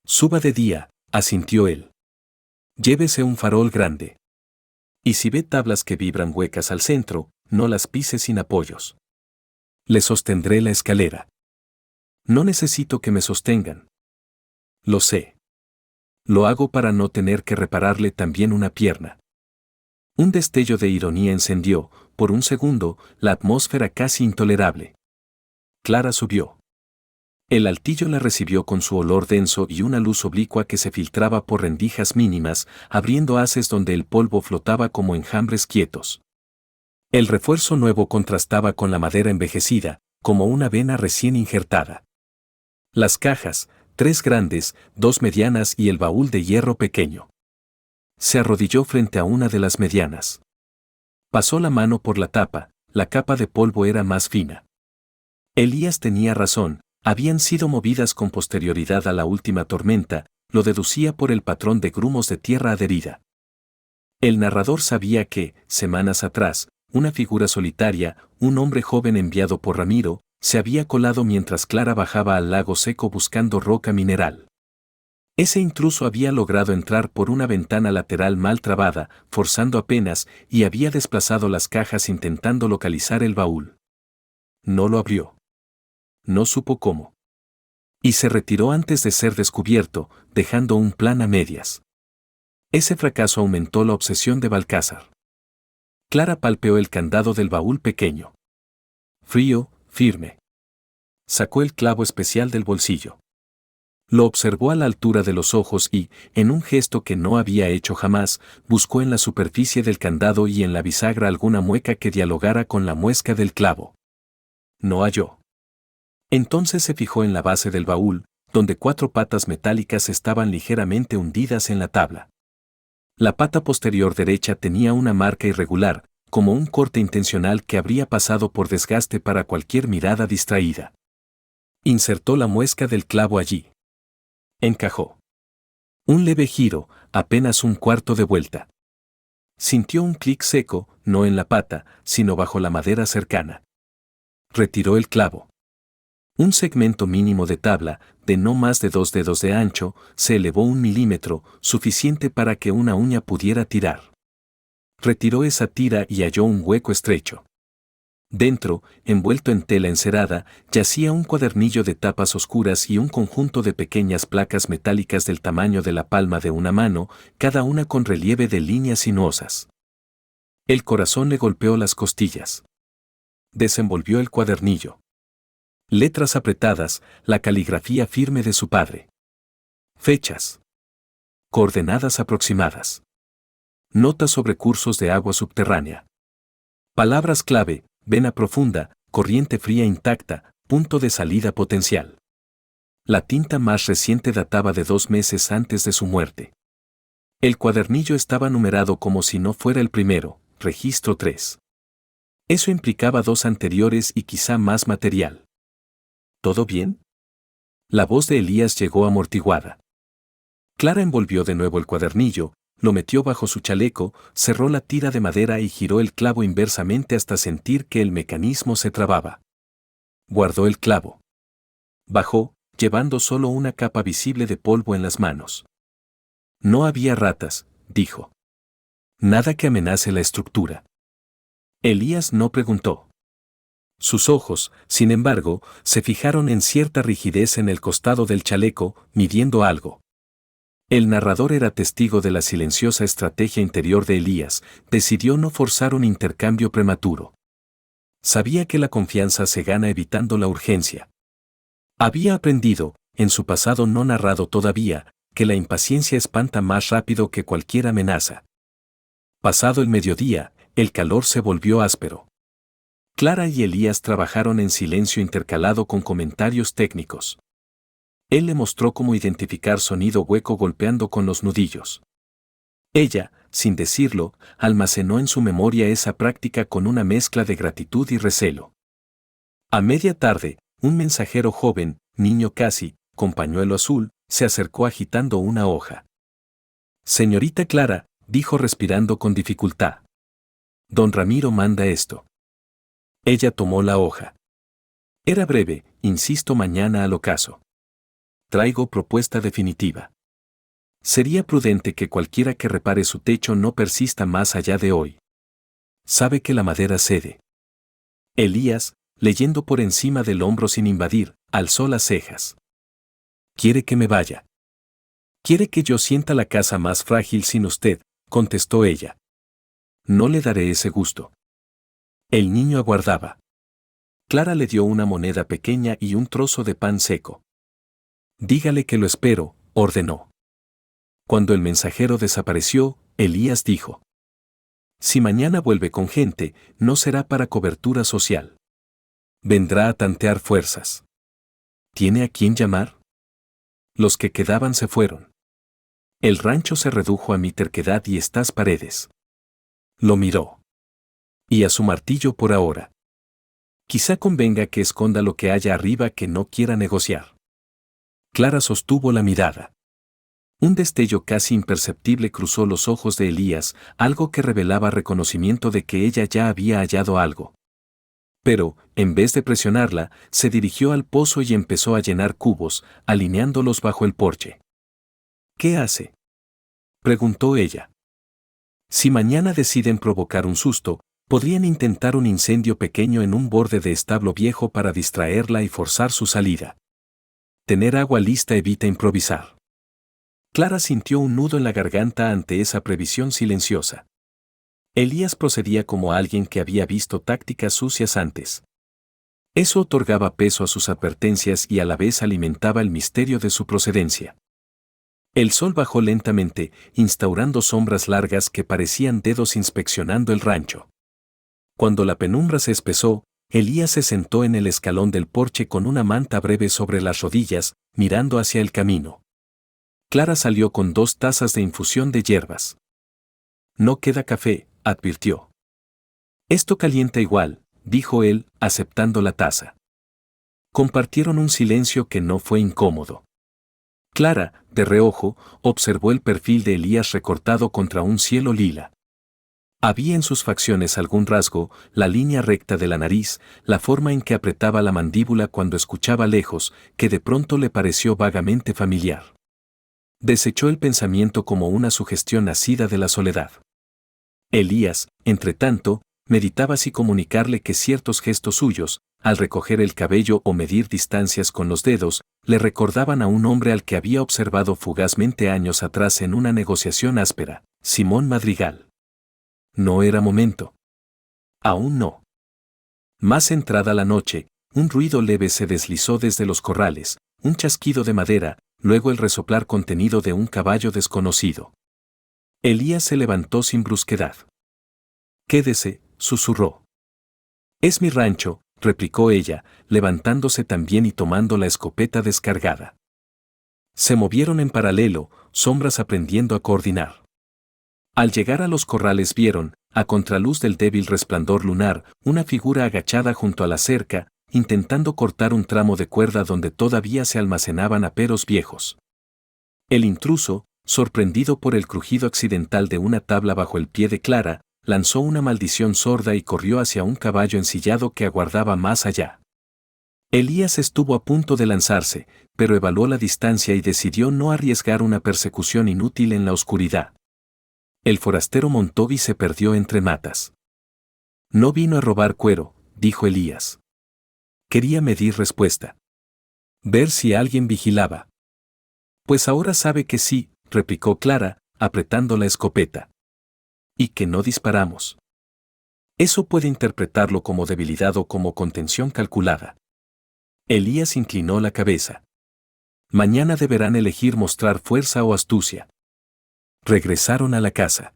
Suba de día, asintió él. Llévese un farol grande. Y si ve tablas que vibran huecas al centro, no las pise sin apoyos. Le sostendré la escalera. No necesito que me sostengan. Lo sé. Lo hago para no tener que repararle también una pierna. Un destello de ironía encendió, por un segundo, la atmósfera casi intolerable. Clara subió. El altillo la recibió con su olor denso y una luz oblicua que se filtraba por rendijas mínimas, abriendo haces donde el polvo flotaba como enjambres quietos. El refuerzo nuevo contrastaba con la madera envejecida, como una vena recién injertada. Las cajas, 3 grandes, 2 medianas y el baúl de hierro pequeño. Se arrodilló frente a una de las medianas. Pasó la mano por la tapa, la capa de polvo era más fina. Elías tenía razón, habían sido movidas con posterioridad a la última tormenta, lo deducía por el patrón de grumos de tierra adherida. El narrador sabía que, semanas atrás, una figura solitaria, un hombre joven enviado por Ramiro, se había colado mientras Clara bajaba al lago seco buscando roca mineral. Ese intruso había logrado entrar por una ventana lateral mal trabada, forzando apenas, y había desplazado las cajas intentando localizar el baúl. No lo abrió. No supo cómo. Y se retiró antes de ser descubierto, dejando un plan a medias. Ese fracaso aumentó la obsesión de Balcázar. Clara palpeó el candado del baúl pequeño. Frío, firme. Sacó el clavo especial del bolsillo. Lo observó a la altura de los ojos y, en un gesto que no había hecho jamás, buscó en la superficie del candado y en la bisagra alguna mueca que dialogara con la muesca del clavo. No halló. Entonces se fijó en la base del baúl, donde 4 patas metálicas estaban ligeramente hundidas en la tabla. La pata posterior derecha tenía una marca irregular, como un corte intencional que habría pasado por desgaste para cualquier mirada distraída. Insertó la muesca del clavo allí. Encajó. Un leve giro, apenas un cuarto de vuelta. Sintió un clic seco, no en la pata, sino bajo la madera cercana. Retiró el clavo. Un segmento mínimo de tabla, de no más de 2 dedos de ancho, se elevó 1 milímetro, suficiente para que una uña pudiera tirar. Retiró esa tira y halló un hueco estrecho. Dentro, envuelto en tela encerada, yacía un cuadernillo de tapas oscuras y un conjunto de pequeñas placas metálicas del tamaño de la palma de una mano, cada una con relieve de líneas sinuosas. El corazón le golpeó las costillas. Desenvolvió el cuadernillo. Letras apretadas, la caligrafía firme de su padre. Fechas. Coordenadas aproximadas. Notas sobre cursos de agua subterránea. Palabras clave, vena profunda, corriente fría intacta, punto de salida potencial. La tinta más reciente databa de 2 meses antes de su muerte. El cuadernillo estaba numerado como si no fuera el primero, registro 3. Eso implicaba 2 anteriores y quizá más material. ¿Todo bien? La voz de Elías llegó amortiguada. Clara envolvió de nuevo el cuadernillo, lo metió bajo su chaleco, cerró la tira de madera y giró el clavo inversamente hasta sentir que el mecanismo se trababa. Guardó el clavo. Bajó, llevando solo una capa visible de polvo en las manos. No había ratas, dijo. Nada que amenace la estructura. Elías no preguntó. Sus ojos, sin embargo, se fijaron en cierta rigidez en el costado del chaleco, midiendo algo. El narrador era testigo de la silenciosa estrategia interior de Elías, decidió no forzar un intercambio prematuro. Sabía que la confianza se gana evitando la urgencia. Había aprendido, en su pasado no narrado todavía, que la impaciencia espanta más rápido que cualquier amenaza. Pasado el mediodía, el calor se volvió áspero. Clara y Elías trabajaron en silencio intercalado con comentarios técnicos. Él le mostró cómo identificar sonido hueco golpeando con los nudillos. Ella, sin decirlo, almacenó en su memoria esa práctica con una mezcla de gratitud y recelo. A media tarde, un mensajero joven, niño casi, con pañuelo azul, se acercó agitando una hoja. «Señorita Clara», dijo respirando con dificultad. «Don Ramiro manda esto». Ella tomó la hoja. Era breve, insisto mañana al ocaso. Traigo propuesta definitiva. Sería prudente que cualquiera que repare su techo no persista más allá de hoy. Sabe que la madera cede. Elías, leyendo por encima del hombro sin invadir, alzó las cejas. «¿Quiere que me vaya?» «Quiere que yo sienta la casa más frágil sin usted», contestó ella. «No le daré ese gusto». El niño aguardaba. Clara le dio una moneda pequeña y un trozo de pan seco. «Dígale que lo espero», ordenó. Cuando el mensajero desapareció, Elías dijo: «Si mañana vuelve con gente, no será para cobertura social. Vendrá a tantear fuerzas. ¿Tiene a quién llamar?» Los que quedaban se fueron. El rancho se redujo a mi terquedad y estas paredes. Lo miró. Y a su martillo por ahora. Quizá convenga que esconda lo que haya arriba que no quiera negociar. Clara sostuvo la mirada. Un destello casi imperceptible cruzó los ojos de Elías, algo que revelaba reconocimiento de que ella ya había hallado algo. Pero, en vez de presionarla, se dirigió al pozo y empezó a llenar cubos, alineándolos bajo el porche. «¿Qué hace?», preguntó ella. «Si mañana deciden provocar un susto, podrían intentar un incendio pequeño en un borde de establo viejo para distraerla y forzar su salida. Tener agua lista evita improvisar». Clara sintió un nudo en la garganta ante esa previsión silenciosa. Elías procedía como alguien que había visto tácticas sucias antes. Eso otorgaba peso a sus advertencias y a la vez alimentaba el misterio de su procedencia. El sol bajó lentamente, instaurando sombras largas que parecían dedos inspeccionando el rancho. Cuando la penumbra se espesó, Elías se sentó en el escalón del porche con una manta breve sobre las rodillas, mirando hacia el camino. Clara salió con 2 tazas de infusión de hierbas. «No queda café», advirtió. «Esto calienta igual», dijo él, aceptando la taza. Compartieron un silencio que no fue incómodo. Clara, de reojo, observó el perfil de Elías recortado contra un cielo lila. Había en sus facciones algún rasgo, la línea recta de la nariz, la forma en que apretaba la mandíbula cuando escuchaba lejos, que de pronto le pareció vagamente familiar. Desechó el pensamiento como una sugestión nacida de la soledad. Elías, entretanto, meditaba si comunicarle que ciertos gestos suyos, al recoger el cabello o medir distancias con los dedos, le recordaban a un hombre al que había observado fugazmente años atrás en una negociación áspera, Simón Madrigal. No era momento. Aún no. Más entrada la noche, un ruido leve se deslizó desde los corrales, un chasquido de madera, luego el resoplar contenido de un caballo desconocido. Elías se levantó sin brusquedad. «Quédese», susurró. «Es mi rancho», replicó ella, levantándose también y tomando la escopeta descargada. Se movieron en paralelo, sombras aprendiendo a coordinar. Al llegar a los corrales vieron, a contraluz del débil resplandor lunar, una figura agachada junto a la cerca, intentando cortar un tramo de cuerda donde todavía se almacenaban aperos viejos. El intruso, sorprendido por el crujido accidental de una tabla bajo el pie de Clara, lanzó una maldición sorda y corrió hacia un caballo ensillado que aguardaba más allá. Elías estuvo a punto de lanzarse, pero evaluó la distancia y decidió no arriesgar una persecución inútil en la oscuridad. El forastero montó y se perdió entre matas. «No vino a robar cuero», dijo Elías. Quería medir respuesta. Ver si alguien vigilaba. «Pues ahora sabe que sí», replicó Clara, apretando la escopeta. «Y que no disparamos». Eso puede interpretarlo como debilidad o como contención calculada. Elías inclinó la cabeza. «Mañana deberán elegir mostrar fuerza o astucia». Regresaron a la casa.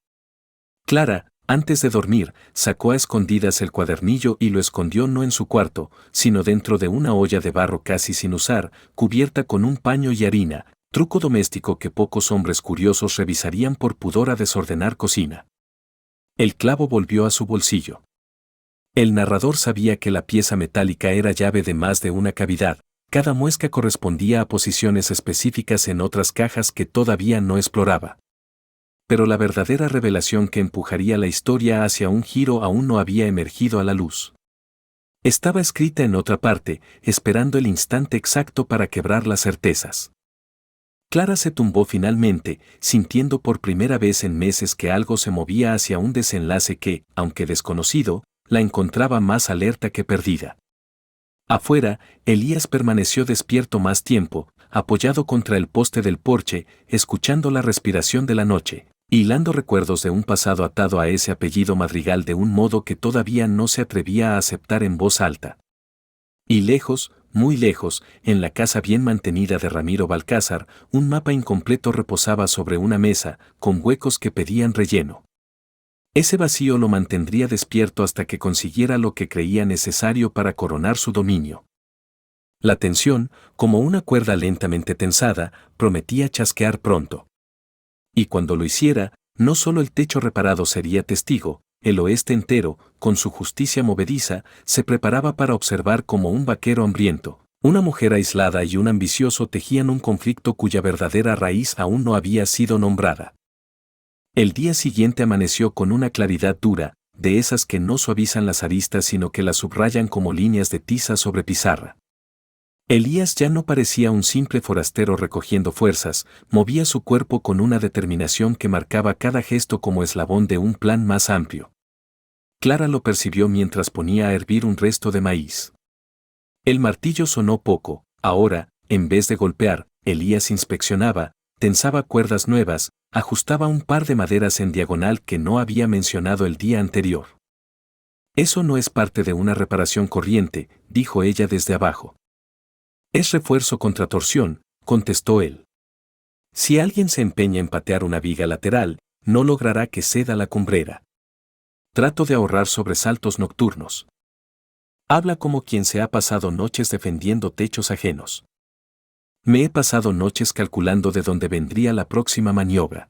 Clara, Antes de dormir, sacó a escondidas el cuadernillo y lo escondió no en su cuarto, sino dentro de una olla de barro casi sin usar, cubierta con un paño y harina, truco doméstico que pocos hombres curiosos revisarían por pudor a desordenar cocina. El clavo volvió a su bolsillo. El narrador sabía que la pieza metálica era llave de más de una cavidad, cada muesca correspondía a posiciones específicas en otras cajas que todavía no exploraba. Pero la verdadera revelación que empujaría la historia hacia un giro aún no había emergido a la luz. Estaba escrita en otra parte, esperando el instante exacto para quebrar las certezas. Clara se tumbó finalmente, sintiendo por primera vez en meses que algo se movía hacia un desenlace que, aunque desconocido, la encontraba más alerta que perdida. Afuera, Elías permaneció despierto más tiempo, apoyado contra el poste del porche, escuchando la respiración de la noche, hilando recuerdos de un pasado atado a ese apellido Madrigal de un modo que todavía no se atrevía a aceptar en voz alta. Y lejos, muy lejos, en la casa bien mantenida de Ramiro Balcázar, un mapa incompleto reposaba sobre una mesa, con huecos que pedían relleno. Ese vacío lo mantendría despierto hasta que consiguiera lo que creía necesario para coronar su dominio. La tensión, como una cuerda lentamente tensada, prometía chasquear pronto. Y cuando lo hiciera, no solo el techo reparado sería testigo, el oeste entero, con su justicia movediza, se preparaba para observar como un vaquero hambriento. Una mujer aislada y un ambicioso tejían un conflicto cuya verdadera raíz aún no había sido nombrada. El día siguiente amaneció con una claridad dura, de esas que no suavizan las aristas sino que las subrayan como líneas de tiza sobre pizarra. Elías ya no parecía un simple forastero recogiendo fuerzas, movía su cuerpo con una determinación que marcaba cada gesto como eslabón de un plan más amplio. Clara lo percibió mientras ponía a hervir un resto de maíz. El martillo sonó poco, ahora, en vez de golpear, Elías inspeccionaba, tensaba cuerdas nuevas, ajustaba un par de maderas en diagonal que no había mencionado el día anterior. Eso no es parte de una reparación corriente, dijo ella desde abajo. Es refuerzo contra torsión, contestó él. Si alguien se empeña en patear una viga lateral, no logrará que ceda la cumbrera. Trato de ahorrar sobresaltos nocturnos. Habla como quien se ha pasado noches defendiendo techos ajenos. Me he pasado noches calculando de dónde vendría la próxima maniobra.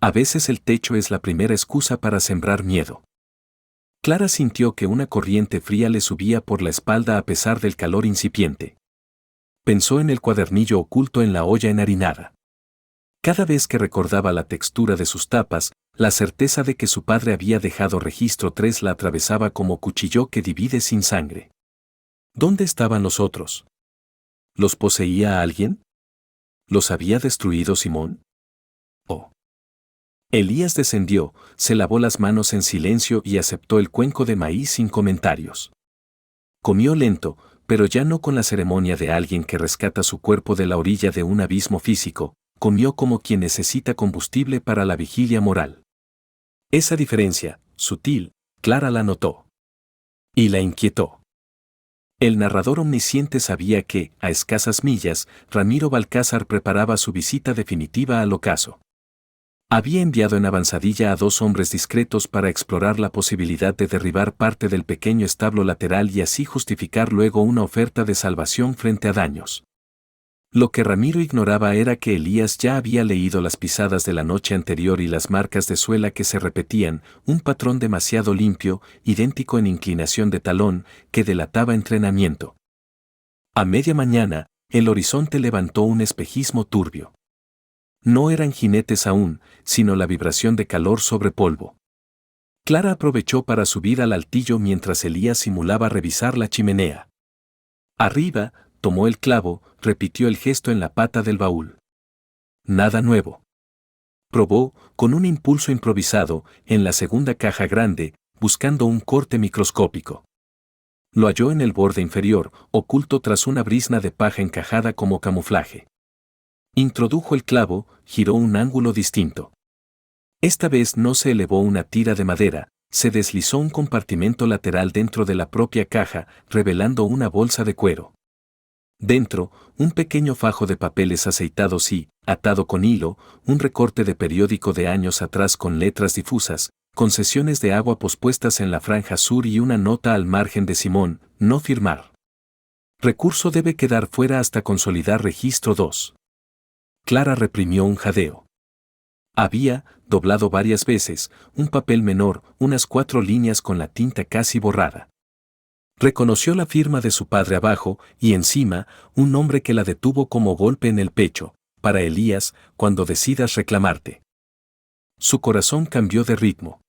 A veces el techo es la primera excusa para sembrar miedo. Clara sintió que una corriente fría le subía por la espalda a pesar del calor incipiente. Pensó en el cuadernillo oculto en la olla enharinada. Cada vez que recordaba la textura de sus tapas, la certeza de que su padre había dejado registro 3 la atravesaba como cuchillo que divide sin sangre. ¿Dónde estaban los otros? ¿Los poseía alguien? ¿Los había destruido Simón? Oh. Elías descendió, se lavó las manos en silencio y aceptó el cuenco de maíz sin comentarios. Comió lento, pero ya no con la ceremonia de alguien que rescata su cuerpo de la orilla de un abismo físico, comió como quien necesita combustible para la vigilia moral. Esa diferencia, sutil, Clara la notó. Y la inquietó. El narrador omnisciente sabía que, a escasas millas, Ramiro Balcázar preparaba su visita definitiva al ocaso. Había enviado en avanzadilla a 2 hombres discretos para explorar la posibilidad de derribar parte del pequeño establo lateral y así justificar luego una oferta de salvación frente a daños. Lo que Ramiro ignoraba era que Elías ya había leído las pisadas de la noche anterior y las marcas de suela que se repetían, un patrón demasiado limpio, idéntico en inclinación de talón, que delataba entrenamiento. A media mañana, el horizonte levantó un espejismo turbio. No eran jinetes aún, sino la vibración de calor sobre polvo. Clara aprovechó para subir al altillo mientras Elías simulaba revisar la chimenea. Arriba, tomó el clavo, repitió el gesto en la pata del baúl. Nada nuevo. Probó, con un impulso improvisado, en la segunda caja grande, buscando un corte microscópico. Lo halló en el borde inferior, oculto tras una brizna de paja encajada como camuflaje. Introdujo el clavo, giró un ángulo distinto. Esta vez no se elevó una tira de madera, se deslizó un compartimento lateral dentro de la propia caja, revelando una bolsa de cuero. Dentro, un pequeño fajo de papeles aceitados y, atado con hilo, un recorte de periódico de años atrás con letras difusas, Concesiones de agua pospuestas en la franja sur y una nota al margen de Simón, no firmar. Recurso debe quedar fuera hasta consolidar registro 2. Clara reprimió un jadeo. Había, doblado varias veces, un papel menor, unas 4 líneas con la tinta casi borrada. Reconoció la firma de su padre abajo, y encima, un nombre que la detuvo como golpe en el pecho, para Elías, cuando decidas reclamarte. Su corazón cambió de ritmo.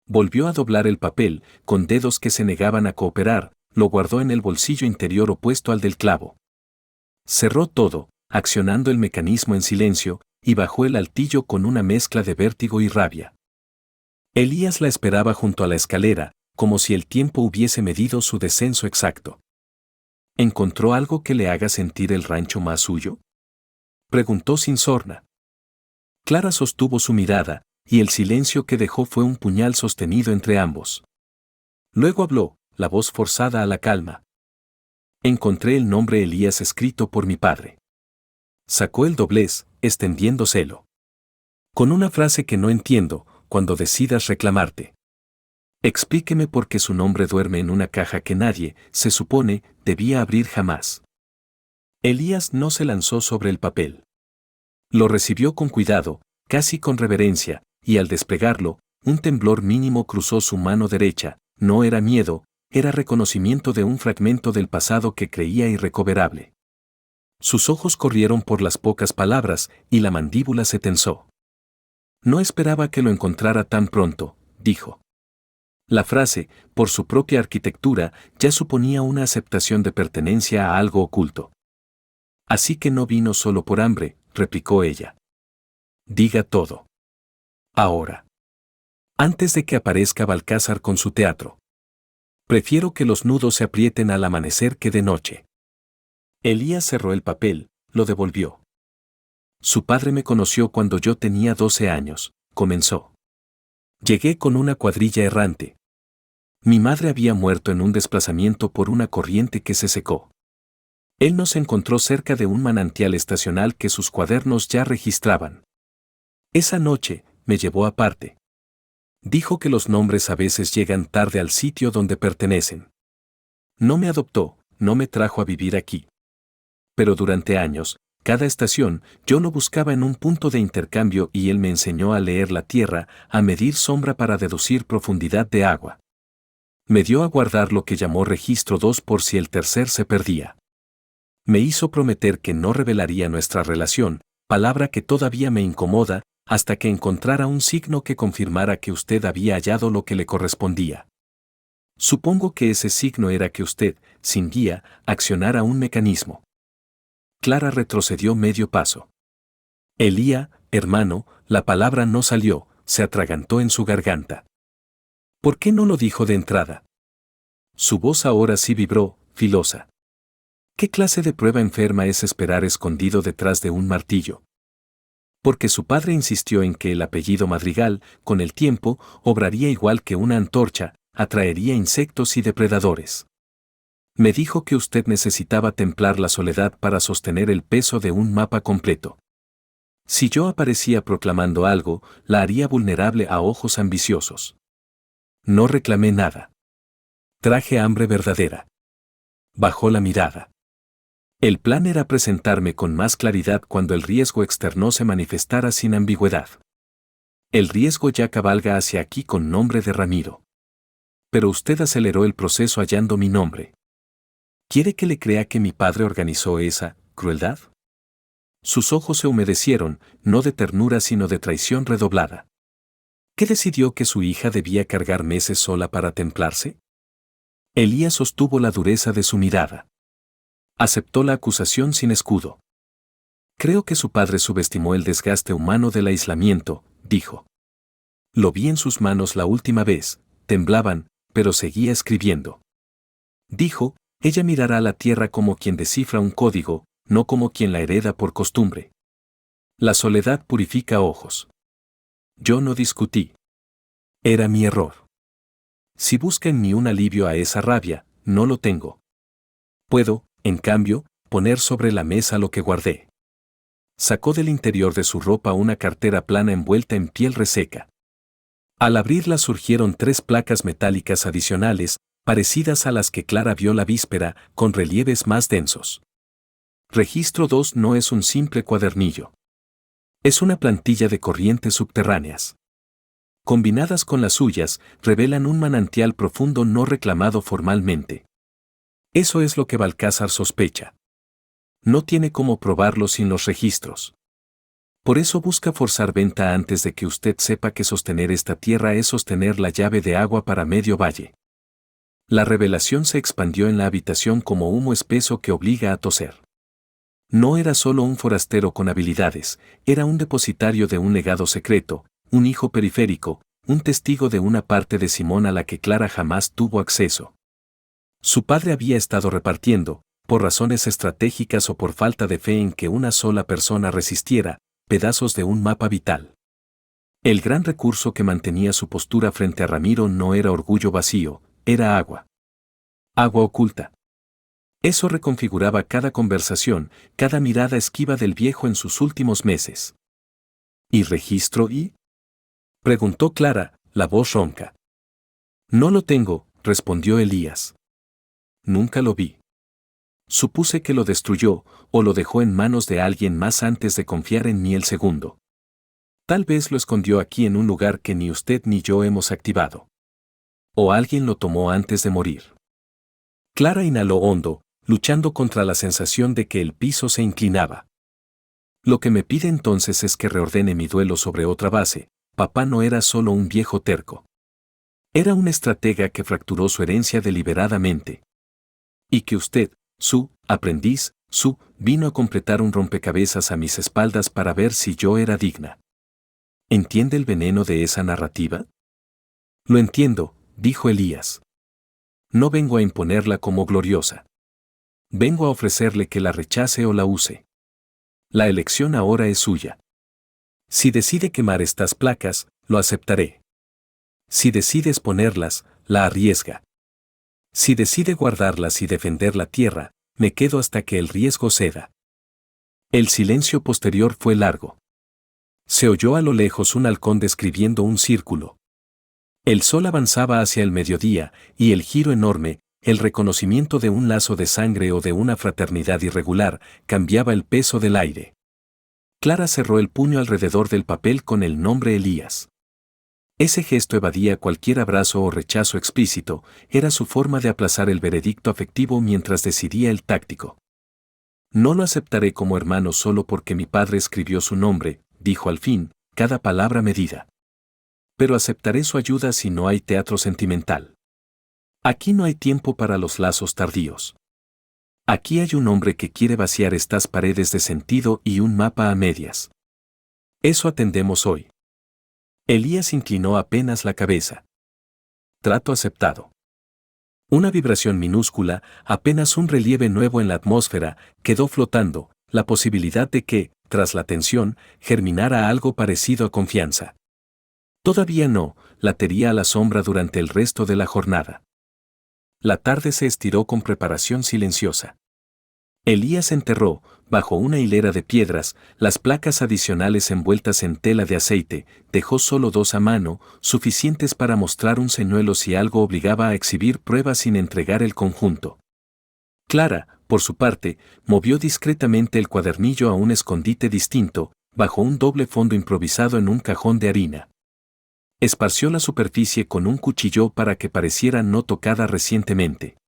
Volvió a doblar el papel, con dedos que se negaban a cooperar, lo guardó en el bolsillo interior opuesto al del clavo. Cerró todo, accionando el mecanismo en silencio, y bajó el altillo con una mezcla de vértigo y rabia. Elías la esperaba junto a la escalera, como si el tiempo hubiese medido su descenso exacto. ¿Encontró algo que le haga sentir el rancho más suyo?, preguntó sin sorna. Clara sostuvo su mirada, y el silencio que dejó fue un puñal sostenido entre ambos. Luego habló, la voz forzada a la calma. Encontré el nombre Elías escrito por mi padre. Sacó el doblez, extendiéndoselo. Con una frase que no entiendo, cuando decidas reclamarte. Explíqueme por qué su nombre duerme en una caja que nadie, se supone, debía abrir jamás. Elías no se lanzó sobre el papel. Lo recibió con cuidado, casi con reverencia, y al desplegarlo, un temblor mínimo cruzó su mano derecha. No era miedo, era reconocimiento de un fragmento del pasado que creía irrecuperable. Sus ojos corrieron por las pocas palabras, y la mandíbula se tensó. No esperaba que lo encontrara tan pronto, dijo. La frase, por su propia arquitectura, ya suponía una aceptación de pertenencia a algo oculto. Así que no vino solo por hambre, replicó ella. Diga todo. Ahora. Antes de que aparezca Balcázar con su teatro. Prefiero que los nudos se aprieten al amanecer que de noche. Elías cerró el papel, lo devolvió. Su padre me conoció cuando yo tenía 12 años, comenzó. Llegué con una cuadrilla errante. Mi madre había muerto en un desplazamiento por una corriente que se secó. Él nos encontró cerca de un manantial estacional que sus cuadernos ya registraban. Esa noche, me llevó aparte. Dijo que los nombres a veces llegan tarde al sitio donde pertenecen. No me adoptó, no me trajo a vivir aquí. Pero durante años, cada estación, yo lo buscaba en un punto de intercambio y él me enseñó a leer la tierra, a medir sombra para deducir profundidad de agua. Me dio a guardar lo que llamó registro 2 por si el tercer se perdía. Me hizo prometer que no revelaría nuestra relación, palabra que todavía me incomoda, hasta que encontrara un signo que confirmara que usted había hallado lo que le correspondía. Supongo que ese signo era que usted, sin guía, accionara un mecanismo. Clara retrocedió medio paso. Elía, hermano, la palabra no salió, se atragantó en su garganta. ¿Por qué no lo dijo de entrada? Su voz ahora sí vibró, filosa. ¿Qué clase de prueba enferma es esperar escondido detrás de un martillo? Porque su padre insistió en que el apellido Madrigal, con el tiempo, obraría igual que una antorcha, atraería insectos y depredadores. Me dijo que usted necesitaba templar la soledad para sostener el peso de un mapa completo. Si yo aparecía proclamando algo, la haría vulnerable a ojos ambiciosos. No reclamé nada. Traje hambre verdadera. Bajó la mirada. El plan era presentarme con más claridad cuando el riesgo externo se manifestara sin ambigüedad. El riesgo ya cabalga hacia aquí con nombre de Ramiro. Pero usted aceleró el proceso hallando mi nombre. ¿Quiere que le crea que mi padre organizó esa crueldad? Sus ojos se humedecieron, no de ternura sino de traición redoblada. ¿Qué decidió que su hija debía cargar meses sola para templarse? Elías sostuvo la dureza de su mirada. Aceptó la acusación sin escudo. Creo que su padre subestimó el desgaste humano del aislamiento, dijo. Lo vi en sus manos la última vez, temblaban, pero seguía escribiendo. Dijo, ella mirará a la tierra como quien descifra un código, no como quien la hereda por costumbre. La soledad purifica ojos. Yo no discutí. Era mi error. Si busca en mí un alivio a esa rabia, no lo tengo. Puedo, en cambio, poner sobre la mesa lo que guardé. Sacó del interior de su ropa una cartera plana envuelta en piel reseca. Al abrirla surgieron 3 placas metálicas adicionales, parecidas a las que Clara vio la víspera, con relieves más densos. Registro 2 no es un simple cuadernillo. Es una plantilla de corrientes subterráneas. Combinadas con las suyas, revelan un manantial profundo no reclamado formalmente. Eso es lo que Balcázar sospecha. No tiene cómo probarlo sin los registros. Por eso busca forzar venta antes de que usted sepa que sostener esta tierra es sostener la llave de agua para medio valle. La revelación se expandió en la habitación como humo espeso que obliga a toser. No era solo un forastero con habilidades, era un depositario de un legado secreto, un hijo periférico, un testigo de una parte de Simón a la que Clara jamás tuvo acceso. Su padre había estado repartiendo, por razones estratégicas o por falta de fe en que una sola persona resistiera, pedazos de un mapa vital. El gran recurso que mantenía su postura frente a Ramiro no era orgullo vacío, era agua. Agua oculta. Eso reconfiguraba cada conversación, cada mirada esquiva del viejo en sus últimos meses. ¿Y registro y? Preguntó Clara, la voz ronca. No lo tengo, respondió Elías. Nunca lo vi. Supuse que lo destruyó, o lo dejó en manos de alguien más antes de confiar en mí el segundo. Tal vez lo escondió aquí en un lugar que ni usted ni yo hemos activado. O alguien lo tomó antes de morir. Clara inhaló hondo, luchando contra la sensación de que el piso se inclinaba. Lo que me pide entonces es que reordene mi duelo sobre otra base. Papá no era solo un viejo terco. Era un estratega que fracturó su herencia deliberadamente. Y que usted, su aprendiz, vino a completar un rompecabezas a mis espaldas para ver si yo era digna. ¿Entiende el veneno de esa narrativa? Lo entiendo, dijo Elías. No vengo a imponerla como gloriosa. Vengo a ofrecerle que la rechace o la use. La elección ahora es suya. Si decide quemar estas placas, lo aceptaré. Si decide exponerlas, la arriesga. Si decide guardarlas y defender la tierra, me quedo hasta que el riesgo ceda. El silencio posterior fue largo. Se oyó a lo lejos un halcón describiendo un círculo. El sol avanzaba hacia el mediodía, y el giro enorme, el reconocimiento de un lazo de sangre o de una fraternidad irregular, cambiaba el peso del aire. Clara cerró el puño alrededor del papel con el nombre Elías. Ese gesto evadía cualquier abrazo o rechazo explícito, era su forma de aplazar el veredicto afectivo mientras decidía el táctico. No lo aceptaré como hermano solo porque mi padre escribió su nombre, dijo al fin, cada palabra medida. Pero aceptaré su ayuda si no hay teatro sentimental. Aquí no hay tiempo para los lazos tardíos. Aquí hay un hombre que quiere vaciar estas paredes de sentido y un mapa a medias. Eso atendemos hoy. Elías inclinó apenas la cabeza. Trato aceptado. Una vibración minúscula, apenas un relieve nuevo en la atmósfera, quedó flotando, la posibilidad de que, tras la tensión, germinara algo parecido a confianza. Todavía no, latería a la sombra durante el resto de la jornada. La tarde se estiró con preparación silenciosa. Elías enterró, bajo una hilera de piedras, las placas adicionales envueltas en tela de aceite, dejó solo 2 a mano, suficientes para mostrar un señuelo si algo obligaba a exhibir pruebas sin entregar el conjunto. Clara, por su parte, movió discretamente el cuadernillo a un escondite distinto, bajo un doble fondo improvisado en un cajón de harina. Esparció la superficie con un cuchillo para que pareciera no tocada recientemente.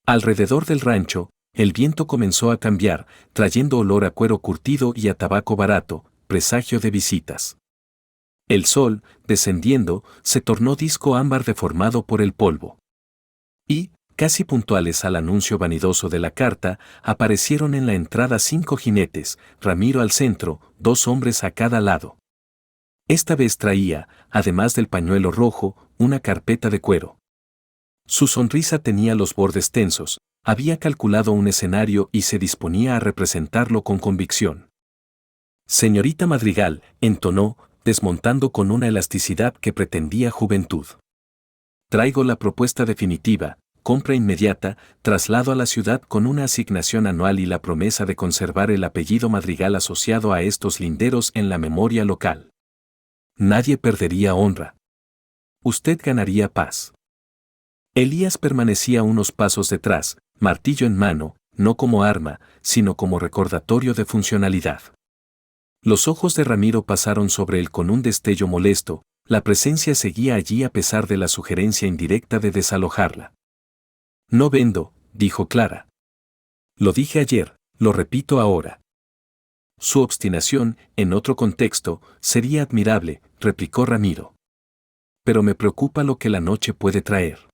Alrededor del rancho, el viento comenzó a cambiar, trayendo olor a cuero curtido y a tabaco barato, presagio de visitas. El sol, descendiendo, se tornó disco ámbar deformado por el polvo. Y, casi puntuales al anuncio vanidoso de la carta, aparecieron en la entrada 5 jinetes, Ramiro al centro, 2 hombres a cada lado. Esta vez traía, además del pañuelo rojo, una carpeta de cuero. Su sonrisa tenía los bordes tensos, había calculado un escenario y se disponía a representarlo con convicción. Señorita Madrigal, entonó, desmontando con una elasticidad que pretendía juventud. Traigo la propuesta definitiva, compra inmediata, traslado a la ciudad con una asignación anual y la promesa de conservar el apellido Madrigal asociado a estos linderos en la memoria local. Nadie perdería honra. usted ganaría paz. Elías permanecía unos pasos detrás, martillo en mano, no como arma, sino como recordatorio de funcionalidad. Los ojos de Ramiro pasaron sobre él con un destello molesto, la presencia seguía allí a pesar de la sugerencia indirecta de desalojarla. No vendo, dijo Clara. Lo dije ayer, lo repito ahora. Su obstinación, en otro contexto, sería admirable, replicó Ramiro. Pero me preocupa lo que la noche puede traer.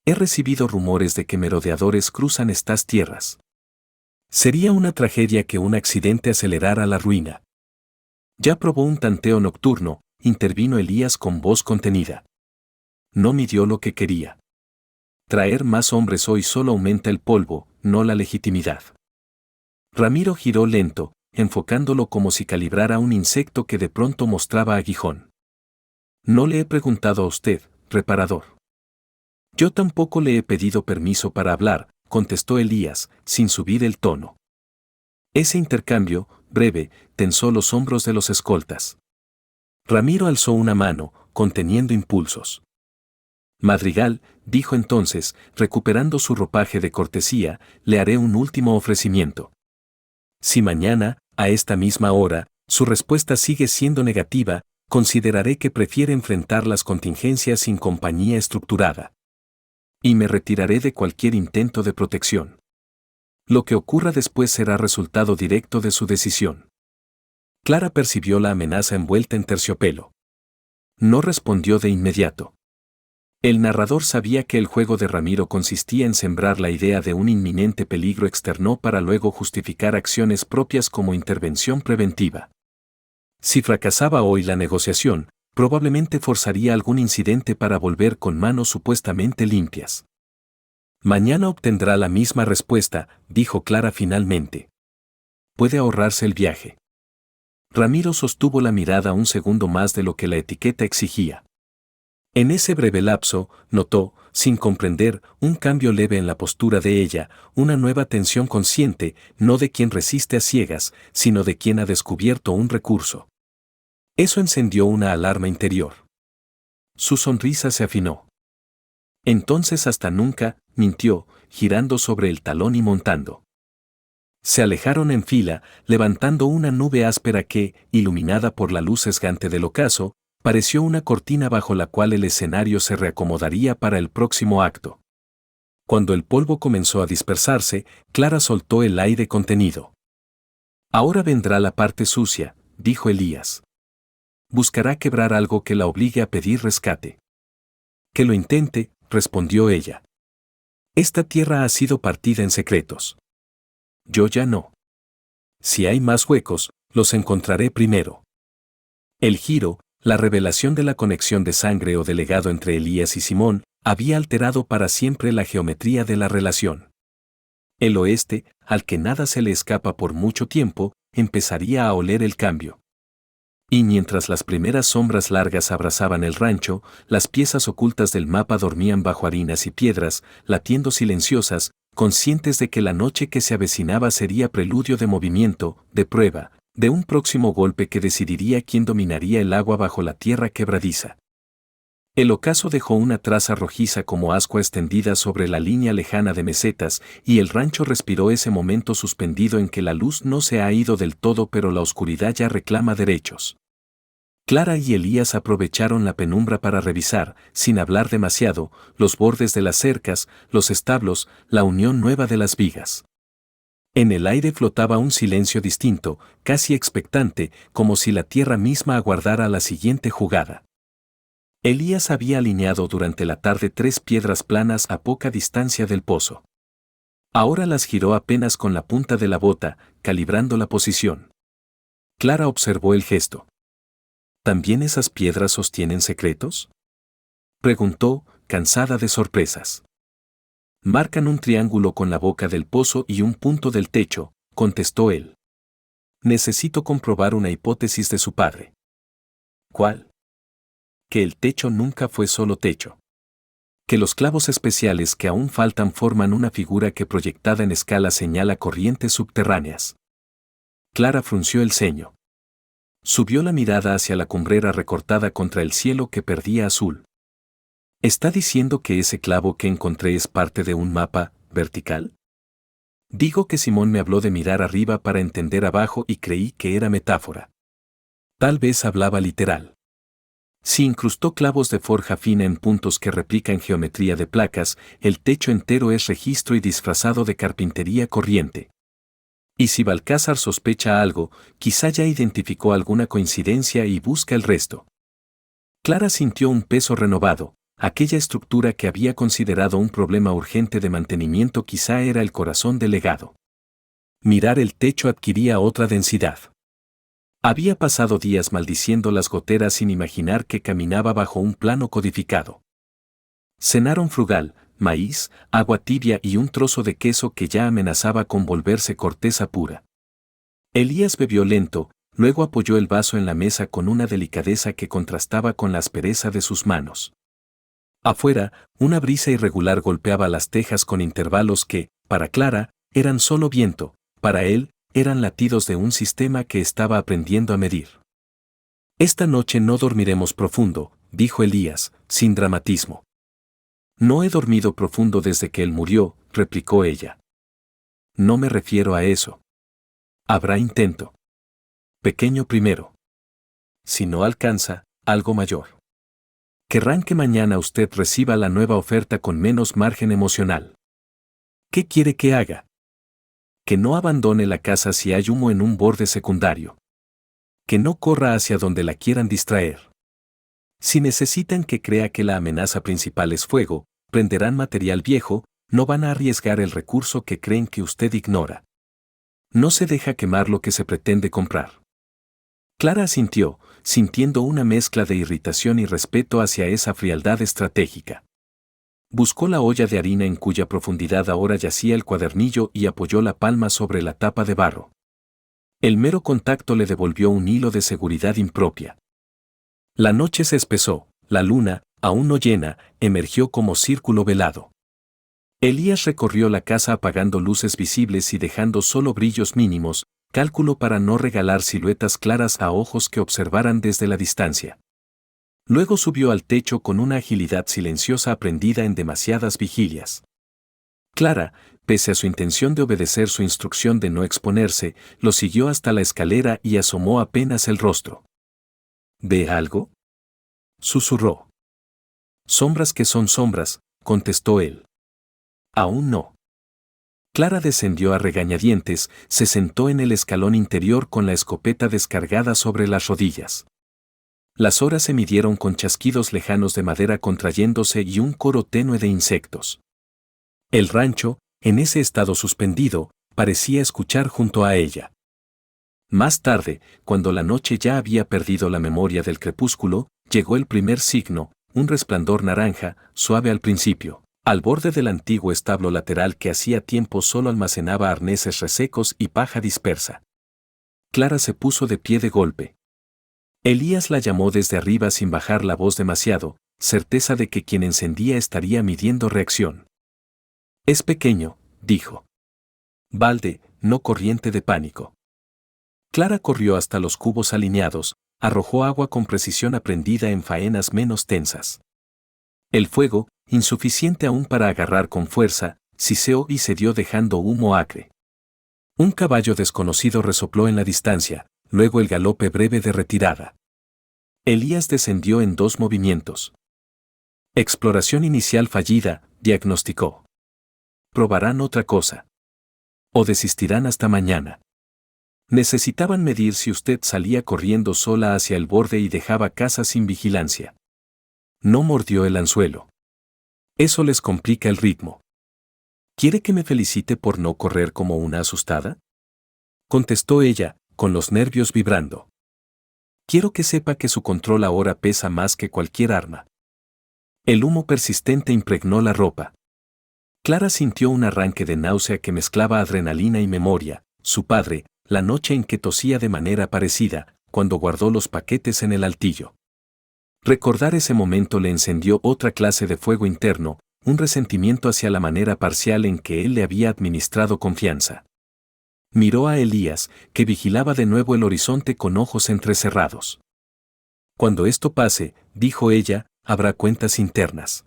He recibido rumores de que merodeadores cruzan estas tierras. Sería una tragedia que un accidente acelerara la ruina. Ya probó un tanteo nocturno, intervino Elías con voz contenida. No midió lo que quería. Traer más hombres hoy solo aumenta el polvo, no la legitimidad. Ramiro giró lento, enfocándolo como si calibrara un insecto que de pronto mostraba aguijón. No le he preguntado a usted, reparador. Yo tampoco le he pedido permiso para hablar, contestó Elías, sin subir el tono. Ese intercambio, breve, tensó los hombros de los escoltas. Ramiro alzó una mano, conteniendo impulsos. Madrigal, dijo entonces, recuperando su ropaje de cortesía, le haré un último ofrecimiento. Si mañana, a esta misma hora, su respuesta sigue siendo negativa, consideraré que prefiere enfrentar las contingencias sin compañía estructurada. Y me retiraré de cualquier intento de protección. Lo que ocurra después será resultado directo de su decisión. Clara percibió la amenaza envuelta en terciopelo. No respondió de inmediato. El narrador sabía que el juego de Ramiro consistía en sembrar la idea de un inminente peligro externo para luego justificar acciones propias como intervención preventiva. Si fracasaba hoy la negociación, probablemente forzaría algún incidente para volver con manos supuestamente limpias. Mañana obtendrá la misma respuesta, dijo Clara finalmente. Puede ahorrarse el viaje. Ramiro sostuvo la mirada un segundo más de lo que la etiqueta exigía. En ese breve lapso, notó, sin comprender, un cambio leve en la postura de ella, una nueva tensión consciente, no de quien resiste a ciegas, sino de quien ha descubierto un recurso. Eso encendió una alarma interior. Su sonrisa se afinó. Entonces hasta nunca, mintió, girando sobre el talón y montando. Se alejaron en fila, levantando una nube áspera que, iluminada por la luz sesgante del ocaso, pareció una cortina bajo la cual el escenario se reacomodaría para el próximo acto. Cuando el polvo comenzó a dispersarse, Clara soltó el aire contenido. Ahora vendrá la parte sucia, dijo Elías. Buscará quebrar algo que la obligue a pedir rescate. Que lo intente, respondió ella. Esta tierra ha sido partida en secretos. Yo ya no. Si hay más huecos, los encontraré primero. El giro, la revelación de la conexión de sangre o de legado entre Elías y Simón, había alterado para siempre la geometría de la relación. El oeste, al que nada se le escapa por mucho tiempo, empezaría a oler el cambio. Y mientras las primeras sombras largas abrazaban el rancho, las piezas ocultas del mapa dormían bajo harinas y piedras, latiendo silenciosas, conscientes de que la noche que se avecinaba sería preludio de movimiento, de prueba, de un próximo golpe que decidiría quién dominaría el agua bajo la tierra quebradiza. El ocaso dejó una traza rojiza como ascua extendida sobre la línea lejana de mesetas, y el rancho respiró ese momento suspendido en que la luz no se ha ido del todo pero la oscuridad ya reclama derechos. Clara y Elías aprovecharon la penumbra para revisar, sin hablar demasiado, los bordes de las cercas, los establos, la unión nueva de las vigas. En el aire flotaba un silencio distinto, casi expectante, como si la tierra misma aguardara la siguiente jugada. Elías había alineado durante la tarde 3 piedras planas a poca distancia del pozo. Ahora las giró apenas con la punta de la bota, calibrando la posición. Clara observó el gesto. ¿También esas piedras sostienen secretos?, preguntó, cansada de sorpresas. Marcan un triángulo con la boca del pozo y un punto del techo, contestó él. Necesito comprobar una hipótesis de su padre. ¿Cuál? Que el techo nunca fue solo techo. Que los clavos especiales que aún faltan forman una figura que proyectada en escala señala corrientes subterráneas. Clara frunció el ceño. Subió la mirada hacia la cumbrera recortada contra el cielo que perdía azul. ¿Está diciendo que ese clavo que encontré es parte de un mapa vertical? Digo que Simón me habló de mirar arriba para entender abajo y creí que era metáfora. Tal vez hablaba literal. Si incrustó clavos de forja fina en puntos que replican geometría de placas, el techo entero es registro y disfrazado de carpintería corriente. Y si Balcázar sospecha algo, quizá ya identificó alguna coincidencia y busca el resto. Clara sintió un peso renovado. Aquella estructura que había considerado un problema urgente de mantenimiento quizá era el corazón del legado. Mirar el techo adquiría otra densidad. Había pasado días maldiciendo las goteras sin imaginar que caminaba bajo un plano codificado. Cenaron frugal, maíz, agua tibia y un trozo de queso que ya amenazaba con volverse corteza pura. Elías bebió lento, luego apoyó el vaso en la mesa con una delicadeza que contrastaba con la aspereza de sus manos. Afuera, una brisa irregular golpeaba las tejas con intervalos que, para Clara, eran solo viento, para él, eran latidos de un sistema que estaba aprendiendo a medir. Esta noche no dormiremos profundo, dijo Elías, sin dramatismo. No he dormido profundo desde que él murió, replicó ella. No me refiero a eso. Habrá intento. Pequeño primero. Si no alcanza, algo mayor. Querrán que mañana usted reciba la nueva oferta con menos margen emocional. ¿Qué quiere que haga? Que no abandone la casa si hay humo en un borde secundario. Que no corra hacia donde la quieran distraer. Si necesitan que crea que la amenaza principal es fuego, prenderán material viejo, no van a arriesgar el recurso que creen que usted ignora. No se deja quemar lo que se pretende comprar. Clara asintió, sintiendo una mezcla de irritación y respeto hacia esa frialdad estratégica. Buscó la olla de harina en cuya profundidad ahora yacía el cuadernillo y apoyó la palma sobre la tapa de barro. El mero contacto le devolvió un hilo de seguridad impropia. La noche se espesó, la luna, aún no llena, emergió como círculo velado. Elías recorrió la casa apagando luces visibles y dejando solo brillos mínimos, cálculo para no regalar siluetas claras a ojos que observaran desde la distancia. Luego subió al techo con una agilidad silenciosa aprendida en demasiadas vigilias. Clara, pese a su intención de obedecer su instrucción de no exponerse, lo siguió hasta la escalera y asomó apenas el rostro. ¿Ve algo?, susurró. Sombras que son sombras, contestó él. Aún no. Clara descendió a regañadientes, se sentó en el escalón interior con la escopeta descargada sobre las rodillas. Las horas se midieron con chasquidos lejanos de madera contrayéndose y un coro tenue de insectos. El rancho, en ese estado suspendido, parecía escuchar junto a ella. Más tarde, cuando la noche ya había perdido la memoria del crepúsculo, llegó el primer signo, un resplandor naranja, suave al principio, al borde del antiguo establo lateral que hacía tiempo solo almacenaba arneses resecos y paja dispersa. Clara se puso de pie de golpe. Elías la llamó desde arriba sin bajar la voz demasiado, certeza de que quien encendía estaría midiendo reacción. Es pequeño, dijo. Balde, no corriente de pánico. Clara corrió hasta los cubos alineados, arrojó agua con precisión aprendida en faenas menos tensas. El fuego, insuficiente aún para agarrar con fuerza, siseó y cedió dejando humo acre. Un caballo desconocido resopló en la distancia, luego el galope breve de retirada. Elías descendió en 2 movimientos. Exploración inicial fallida, diagnosticó. Probarán otra cosa. O desistirán hasta mañana. Necesitaban medir si usted salía corriendo sola hacia el borde y dejaba casa sin vigilancia. No mordió el anzuelo. Eso les complica el ritmo. ¿Quiere que me felicite por no correr como una asustada?, contestó ella, con los nervios vibrando. Quiero que sepa que su control ahora pesa más que cualquier arma. El humo persistente impregnó la ropa. Clara sintió un arranque de náusea que mezclaba adrenalina y memoria. Su padre, la noche en que tosía de manera parecida, cuando guardó los paquetes en el altillo. Recordar ese momento le encendió otra clase de fuego interno, un resentimiento hacia la manera parcial en que él le había administrado confianza. Miró a Elías, que vigilaba de nuevo el horizonte con ojos entrecerrados. Cuando esto pase, dijo ella, habrá cuentas internas.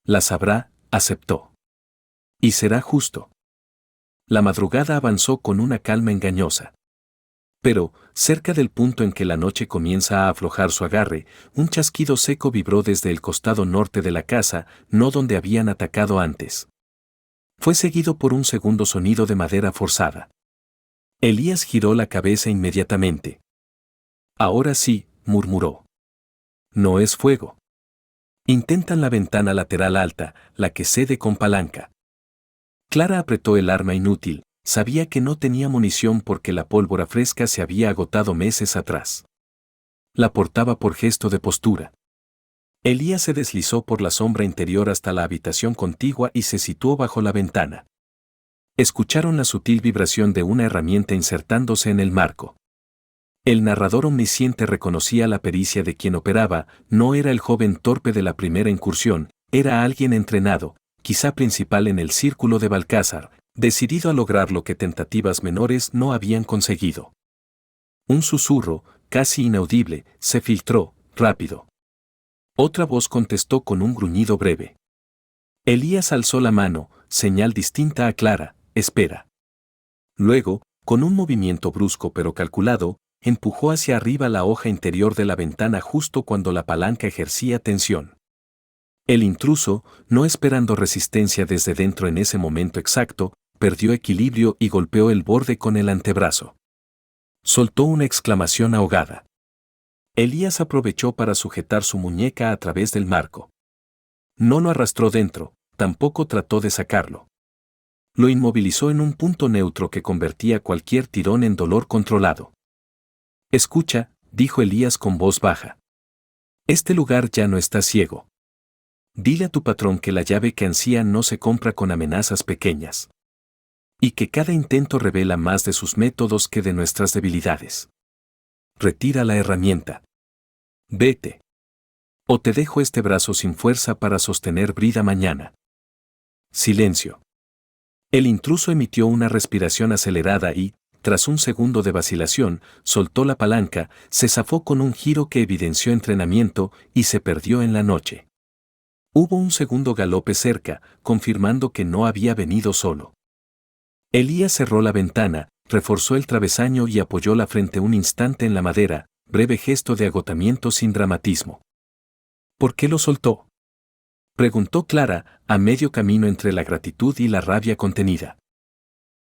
La sabrá, aceptó. Y será justo. La madrugada avanzó con una calma engañosa. Pero, cerca del punto en que la noche comienza a aflojar su agarre, un chasquido seco vibró desde el costado norte de la casa, no donde habían atacado antes. Fue seguido por un segundo sonido de madera forzada. Elías giró la cabeza inmediatamente. Ahora sí, murmuró. No es fuego. Intentan la ventana lateral alta, la que cede con palanca. Clara apretó el arma inútil, sabía que no tenía munición porque la pólvora fresca se había agotado meses atrás. La portaba por gesto de postura. Elías se deslizó por la sombra interior hasta la habitación contigua y se situó bajo la ventana. Escucharon la sutil vibración de una herramienta insertándose en el marco. El narrador omnisciente reconocía la pericia de quien operaba, no era el joven torpe de la primera incursión, era alguien entrenado, quizá principal en el círculo de Balcázar, decidido a lograr lo que tentativas menores no habían conseguido. Un susurro, casi inaudible, se filtró, rápido. Otra voz contestó con un gruñido breve. Elías alzó la mano, señal distinta a Clara, espera. Luego, con un movimiento brusco pero calculado, empujó hacia arriba la hoja interior de la ventana justo cuando la palanca ejercía tensión. El intruso, no esperando resistencia desde dentro en ese momento exacto, perdió equilibrio y golpeó el borde con el antebrazo. Soltó una exclamación ahogada. Elías aprovechó para sujetar su muñeca a través del marco. No lo arrastró dentro, tampoco trató de sacarlo. Lo inmovilizó en un punto neutro que convertía cualquier tirón en dolor controlado. Escucha, dijo Elías con voz baja. Este lugar ya no está ciego. Dile a tu patrón que la llave que ansía no se compra con amenazas pequeñas. Y que cada intento revela más de sus métodos que de nuestras debilidades. Retira la herramienta. Vete. O te dejo este brazo sin fuerza para sostener brida mañana. Silencio. El intruso emitió una respiración acelerada y, tras un segundo de vacilación, soltó la palanca, se zafó con un giro que evidenció entrenamiento y se perdió en la noche. Hubo un segundo galope cerca, confirmando que no había venido solo. Elías cerró la ventana, reforzó el travesaño y apoyó la frente un instante en la madera, breve gesto de agotamiento sin dramatismo. ¿Por qué lo soltó?, preguntó Clara, a medio camino entre la gratitud y la rabia contenida.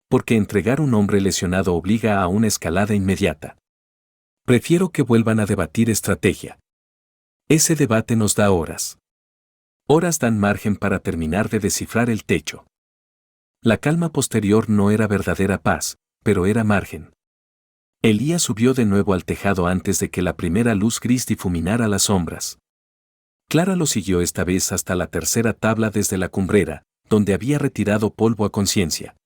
Porque entregar un hombre lesionado obliga a una escalada inmediata. Prefiero que vuelvan a debatir estrategia. Ese debate nos da horas. Horas dan margen para terminar de descifrar el techo. La calma posterior no era verdadera paz, pero era margen. Elías subió de nuevo al tejado antes de que la primera luz gris difuminara las sombras. Clara lo siguió esta vez hasta la tercera tabla desde la cumbrera, donde había retirado polvo a conciencia.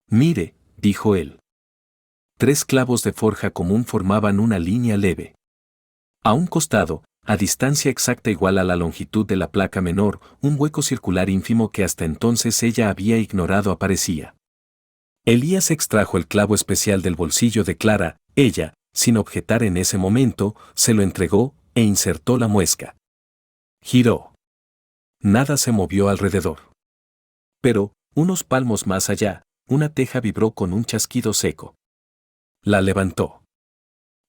Mire, dijo él. 3 clavos de forja común formaban una línea leve. A un costado, a distancia exacta igual a la longitud de la placa menor, un hueco circular ínfimo que hasta entonces ella había ignorado aparecía. Elías extrajo el clavo especial del bolsillo de Clara, ella, sin objetar en ese momento, se lo entregó e insertó la muesca. Giró. Nada se movió alrededor. Pero, unos palmos más allá, una teja vibró con un chasquido seco. La levantó.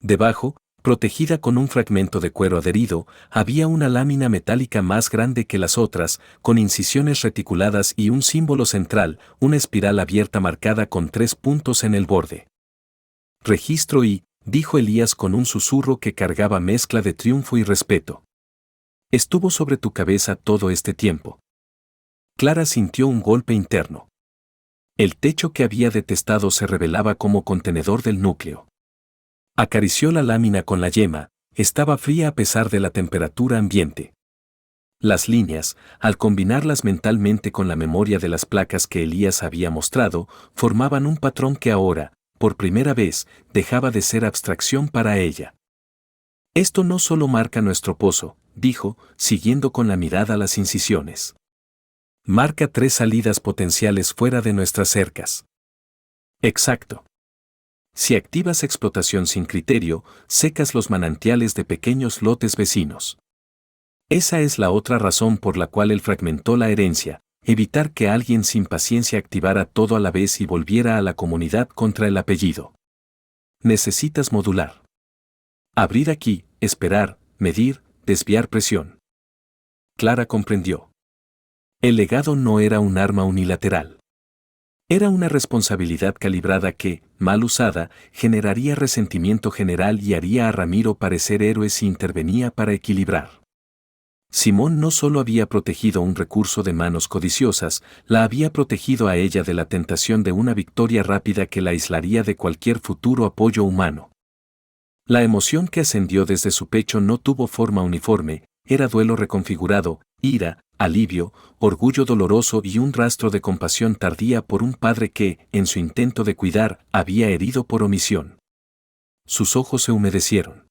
Debajo, protegida con un fragmento de cuero adherido, había una lámina metálica más grande que las otras, con incisiones reticuladas y un símbolo central, una espiral abierta marcada con 3 puntos en el borde. Registro y, dijo Elías con un susurro que cargaba mezcla de triunfo y respeto. Estuvo sobre tu cabeza todo este tiempo. Clara sintió un golpe interno. El techo que había detestado se revelaba como contenedor del núcleo. Acarició la lámina con la yema, estaba fría a pesar de la temperatura ambiente. Las líneas, al combinarlas mentalmente con la memoria de las placas que Elías había mostrado, formaban un patrón que ahora, por primera vez, dejaba de ser abstracción para ella. Esto no solo marca nuestro pozo, dijo, siguiendo con la mirada las incisiones. Marca 3 salidas potenciales fuera de nuestras cercas. Exacto. Si activas explotación sin criterio, secas los manantiales de pequeños lotes vecinos. Esa es la otra razón por la cual él fragmentó la herencia, evitar que alguien sin paciencia activara todo a la vez y volviera a la comunidad contra el apellido. Necesitas modular. Abrir aquí, esperar, medir, desviar presión. Clara comprendió. El legado no era un arma unilateral. Era una responsabilidad calibrada que, mal usada, generaría resentimiento general y haría a Ramiro parecer héroe si intervenía para equilibrar. Simón no solo había protegido un recurso de manos codiciosas, la había protegido a ella de la tentación de una victoria rápida que la aislaría de cualquier futuro apoyo humano. La emoción que ascendió desde su pecho no tuvo forma uniforme, era duelo reconfigurado, ira, alivio, orgullo doloroso y un rastro de compasión tardía por un padre que, en su intento de cuidar, había herido por omisión. Sus ojos se humedecieron.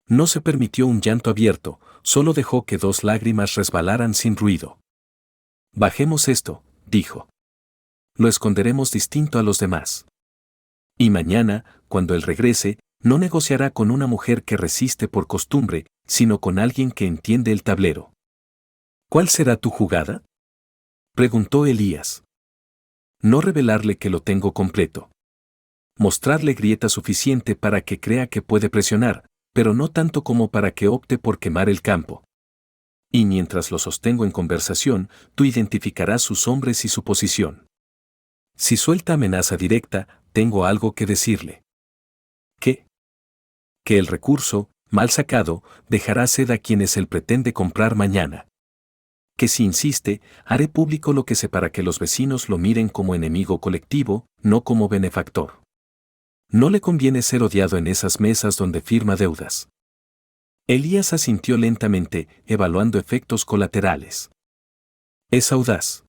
No se permitió un llanto abierto, solo dejó que 2 lágrimas resbalaran sin ruido. Bajemos esto, dijo. Lo esconderemos distinto a los demás. Y mañana, cuando él regrese, no negociará con una mujer que resiste por costumbre, sino con alguien que entiende el tablero. ¿Cuál será tu jugada? Preguntó Elías. No revelarle que lo tengo completo. Mostrarle grieta suficiente para que crea que puede presionar, pero no tanto como para que opte por quemar el campo. Y mientras lo sostengo en conversación, tú identificarás sus hombres y su posición. Si suelta amenaza directa, tengo algo que decirle. ¿Qué? Que el recurso, mal sacado, dejará sed a quienes él pretende comprar mañana. Que si insiste, haré público lo que sé para que los vecinos lo miren como enemigo colectivo, no como benefactor. No le conviene ser odiado en esas mesas donde firma deudas. Elías asintió lentamente, evaluando efectos colaterales. Es audaz.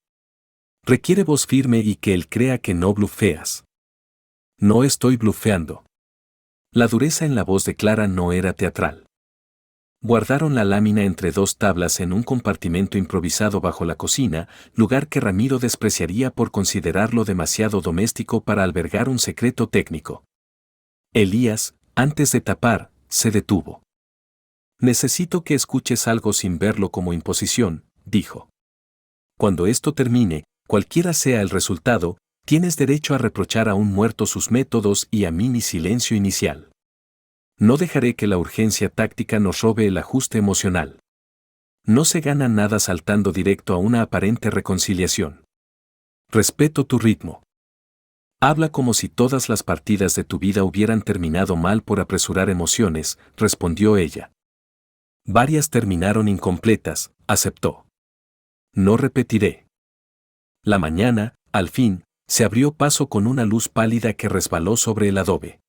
Requiere voz firme y que él crea que no blufeas. No estoy blufeando. La dureza en la voz de Clara no era teatral. Guardaron la lámina entre 2 tablas en un compartimento improvisado bajo la cocina, lugar que Ramiro despreciaría por considerarlo demasiado doméstico para albergar un secreto técnico. Elías, antes de tapar, se detuvo. Necesito que escuches algo sin verlo como imposición, dijo. Cuando esto termine, cualquiera sea el resultado, tienes derecho a reprochar a un muerto sus métodos y a mí mi silencio inicial. No dejaré que la urgencia táctica nos robe el ajuste emocional. No se gana nada saltando directo a una aparente reconciliación. Respeto tu ritmo. Habla como si todas las partidas de tu vida hubieran terminado mal por apresurar emociones, respondió ella. Varias terminaron incompletas, aceptó. No repetiré. La mañana, al fin, se abrió paso con una luz pálida que resbaló sobre el adobe.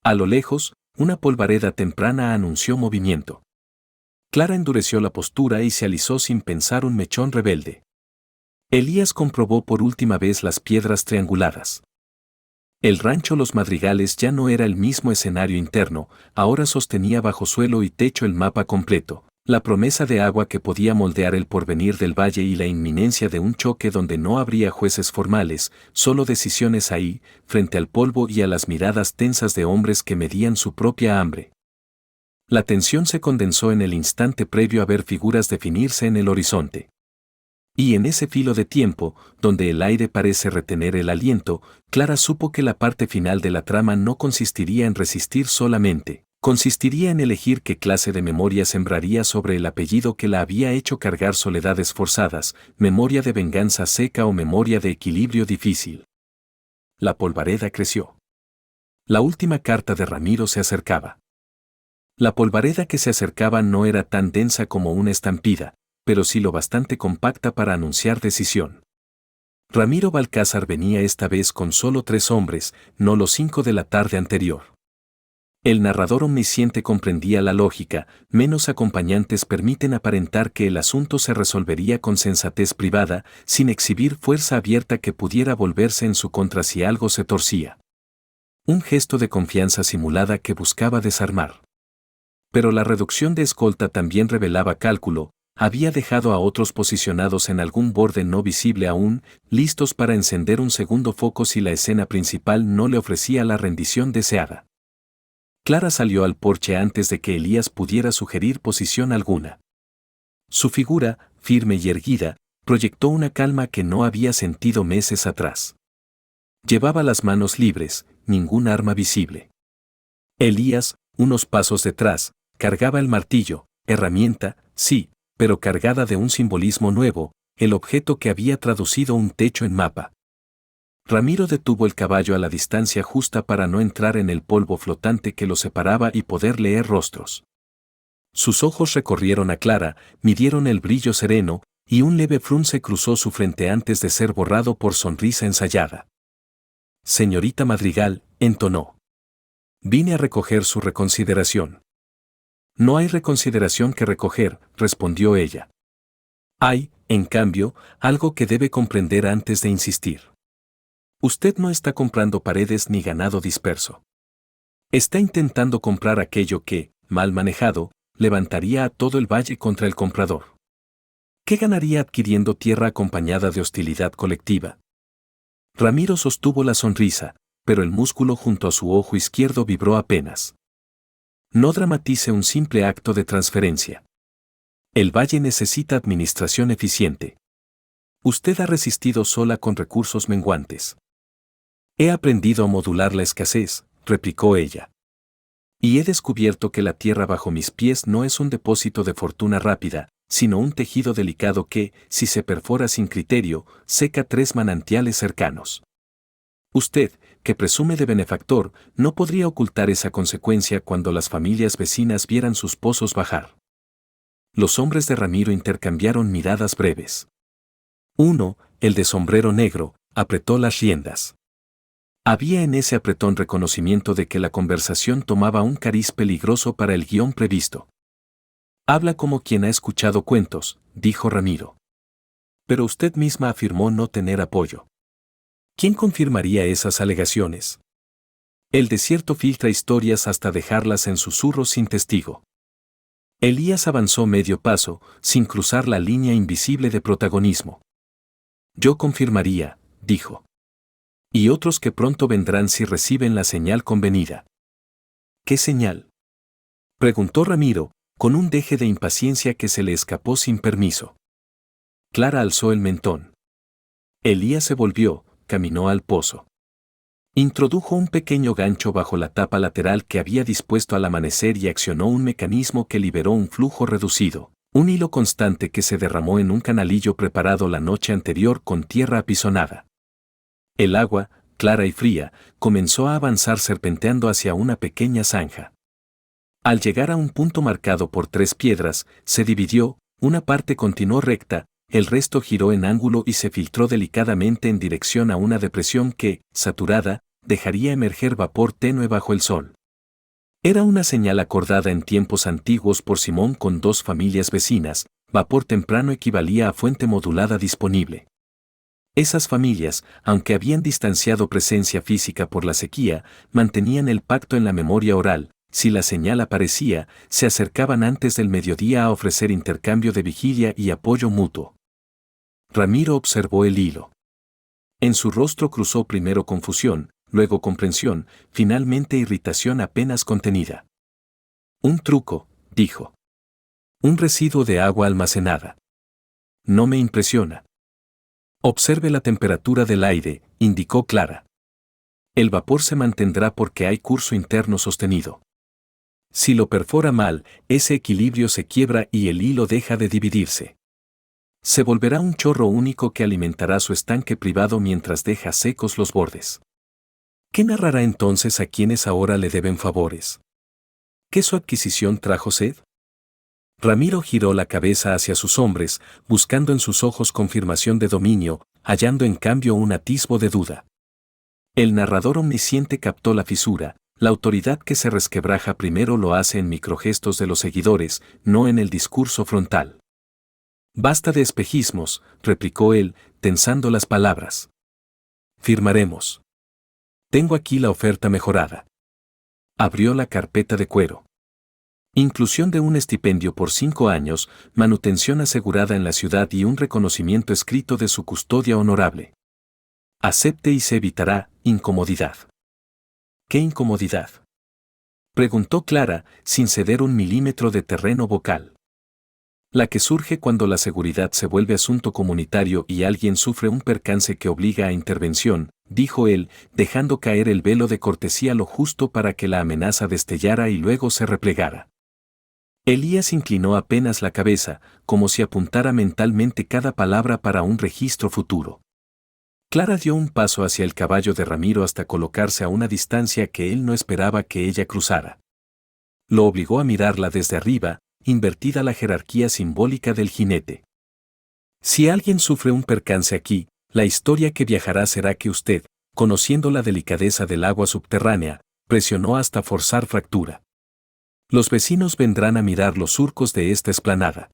A lo lejos, una polvareda temprana anunció movimiento. Clara endureció la postura y se alisó sin pensar un mechón rebelde. Elías comprobó por última vez las piedras trianguladas. El rancho Los Madrigales ya no era el mismo escenario interno, ahora sostenía bajo suelo y techo el mapa completo, la promesa de agua que podía moldear el porvenir del valle y la inminencia de un choque donde no habría jueces formales, solo decisiones ahí, frente al polvo y a las miradas tensas de hombres que medían su propia hambre. La tensión se condensó en el instante previo a ver figuras definirse en el horizonte. Y en ese filo de tiempo, donde el aire parece retener el aliento, Clara supo que la parte final de la trama no consistiría en resistir solamente, consistiría en elegir qué clase de memoria sembraría sobre el apellido que la había hecho cargar soledades forzadas, memoria de venganza seca o memoria de equilibrio difícil. La polvareda creció. La última carta de Ramiro se acercaba. La polvareda que se acercaba no era tan densa como una estampida, pero sí lo bastante compacta para anunciar decisión. Ramiro Balcázar venía esta vez con solo 3 hombres, no los 5 de la tarde anterior. El narrador omnisciente comprendía la lógica, menos acompañantes permiten aparentar que el asunto se resolvería con sensatez privada, sin exhibir fuerza abierta que pudiera volverse en su contra si algo se torcía. Un gesto de confianza simulada que buscaba desarmar. Pero la reducción de escolta también revelaba cálculo, había dejado a otros posicionados en algún borde no visible aún, listos para encender un segundo foco si la escena principal no le ofrecía la rendición deseada. Clara salió al porche antes de que Elías pudiera sugerir posición alguna. Su figura, firme y erguida, proyectó una calma que no había sentido meses atrás. Llevaba las manos libres, ningún arma visible. Elías, unos pasos detrás, cargaba el martillo, herramienta, sí, pero cargada de un simbolismo nuevo, el objeto que había traducido un techo en mapa. Ramiro detuvo el caballo a la distancia justa para no entrar en el polvo flotante que lo separaba y poder leer rostros. Sus ojos recorrieron a Clara, midieron el brillo sereno, y un leve frunce cruzó su frente antes de ser borrado por sonrisa ensayada. Señorita Madrigal, entonó. Vine a recoger su reconsideración. No hay reconsideración que recoger, respondió ella. Hay, en cambio, algo que debe comprender antes de insistir. Usted no está comprando paredes ni ganado disperso. Está intentando comprar aquello que, mal manejado, levantaría a todo el valle contra el comprador. ¿Qué ganaría adquiriendo tierra acompañada de hostilidad colectiva? Ramiro sostuvo la sonrisa, pero el músculo junto a su ojo izquierdo vibró apenas. No dramatice un simple acto de transferencia. El valle necesita administración eficiente. Usted ha resistido sola con recursos menguantes. He aprendido a modular la escasez, replicó ella. Y he descubierto que la tierra bajo mis pies no es un depósito de fortuna rápida, sino un tejido delicado que, si se perfora sin criterio, seca 3 manantiales cercanos. Usted, que presume de benefactor, no podría ocultar esa consecuencia cuando las familias vecinas vieran sus pozos bajar. Los hombres de Ramiro intercambiaron miradas breves. Uno, el de sombrero negro, apretó las riendas. Había en ese apretón reconocimiento de que la conversación tomaba un cariz peligroso para el guión previsto. Habla como quien ha escuchado cuentos, dijo Ramiro. Pero usted misma afirmó no tener apoyo. ¿Quién confirmaría esas alegaciones? El desierto filtra historias hasta dejarlas en susurros sin testigo. Elías avanzó medio paso, sin cruzar la línea invisible de protagonismo. Yo confirmaría, dijo. Y otros que pronto vendrán si reciben la señal convenida. ¿Qué señal?, preguntó Ramiro, con un deje de impaciencia que se le escapó sin permiso. Clara alzó el mentón. Elías se volvió, caminó al pozo. Introdujo un pequeño gancho bajo la tapa lateral que había dispuesto al amanecer y accionó un mecanismo que liberó un flujo reducido, un hilo constante que se derramó en un canalillo preparado la noche anterior con tierra apisonada. El agua, clara y fría, comenzó a avanzar serpenteando hacia una pequeña zanja. Al llegar a un punto marcado por 3 piedras, se dividió, una parte continuó recta, el resto giró en ángulo y se filtró delicadamente en dirección a una depresión que, saturada, dejaría emerger vapor tenue bajo el sol. Era una señal acordada en tiempos antiguos por Simón con 2 familias vecinas, vapor temprano equivalía a fuente modulada disponible. Esas familias, aunque habían distanciado presencia física por la sequía, mantenían el pacto en la memoria oral. Si la señal aparecía, se acercaban antes del mediodía a ofrecer intercambio de vigilia y apoyo mutuo. Ramiro observó el hilo. En su rostro cruzó primero confusión, luego comprensión, finalmente irritación apenas contenida. Un truco, dijo. Un residuo de agua almacenada. No me impresiona. Observe la temperatura del aire, indicó Clara. El vapor se mantendrá porque hay curso interno sostenido. Si lo perfora mal, ese equilibrio se quiebra y el hilo deja de dividirse. Se volverá un chorro único que alimentará su estanque privado mientras deja secos los bordes. ¿Qué narrará entonces a quienes ahora le deben favores? ¿Qué su adquisición trajo sed? Ramiro giró la cabeza hacia sus hombres, buscando en sus ojos confirmación de dominio, hallando en cambio un atisbo de duda. El narrador omnisciente captó la fisura. La autoridad que se resquebraja primero lo hace en microgestos de los seguidores, no en el discurso frontal. Basta de espejismos, replicó él, tensando las palabras. Firmaremos. Tengo aquí la oferta mejorada. Abrió la carpeta de cuero. Inclusión de un estipendio por 5 años, manutención asegurada en la ciudad y un reconocimiento escrito de su custodia honorable. Acepte y se evitará incomodidad. ¿Qué incomodidad?, preguntó Clara, sin ceder un milímetro de terreno vocal. La que surge cuando la seguridad se vuelve asunto comunitario y alguien sufre un percance que obliga a intervención, dijo él, dejando caer el velo de cortesía lo justo para que la amenaza destellara y luego se replegara. Elías inclinó apenas la cabeza, como si apuntara mentalmente cada palabra para un registro futuro. Clara dio un paso hacia el caballo de Ramiro hasta colocarse a una distancia que él no esperaba que ella cruzara. Lo obligó a mirarla desde arriba, invertida la jerarquía simbólica del jinete. Si alguien sufre un percance aquí, la historia que viajará será que usted, conociendo la delicadeza del agua subterránea, presionó hasta forzar fractura. Los vecinos vendrán a mirar los surcos de esta explanada.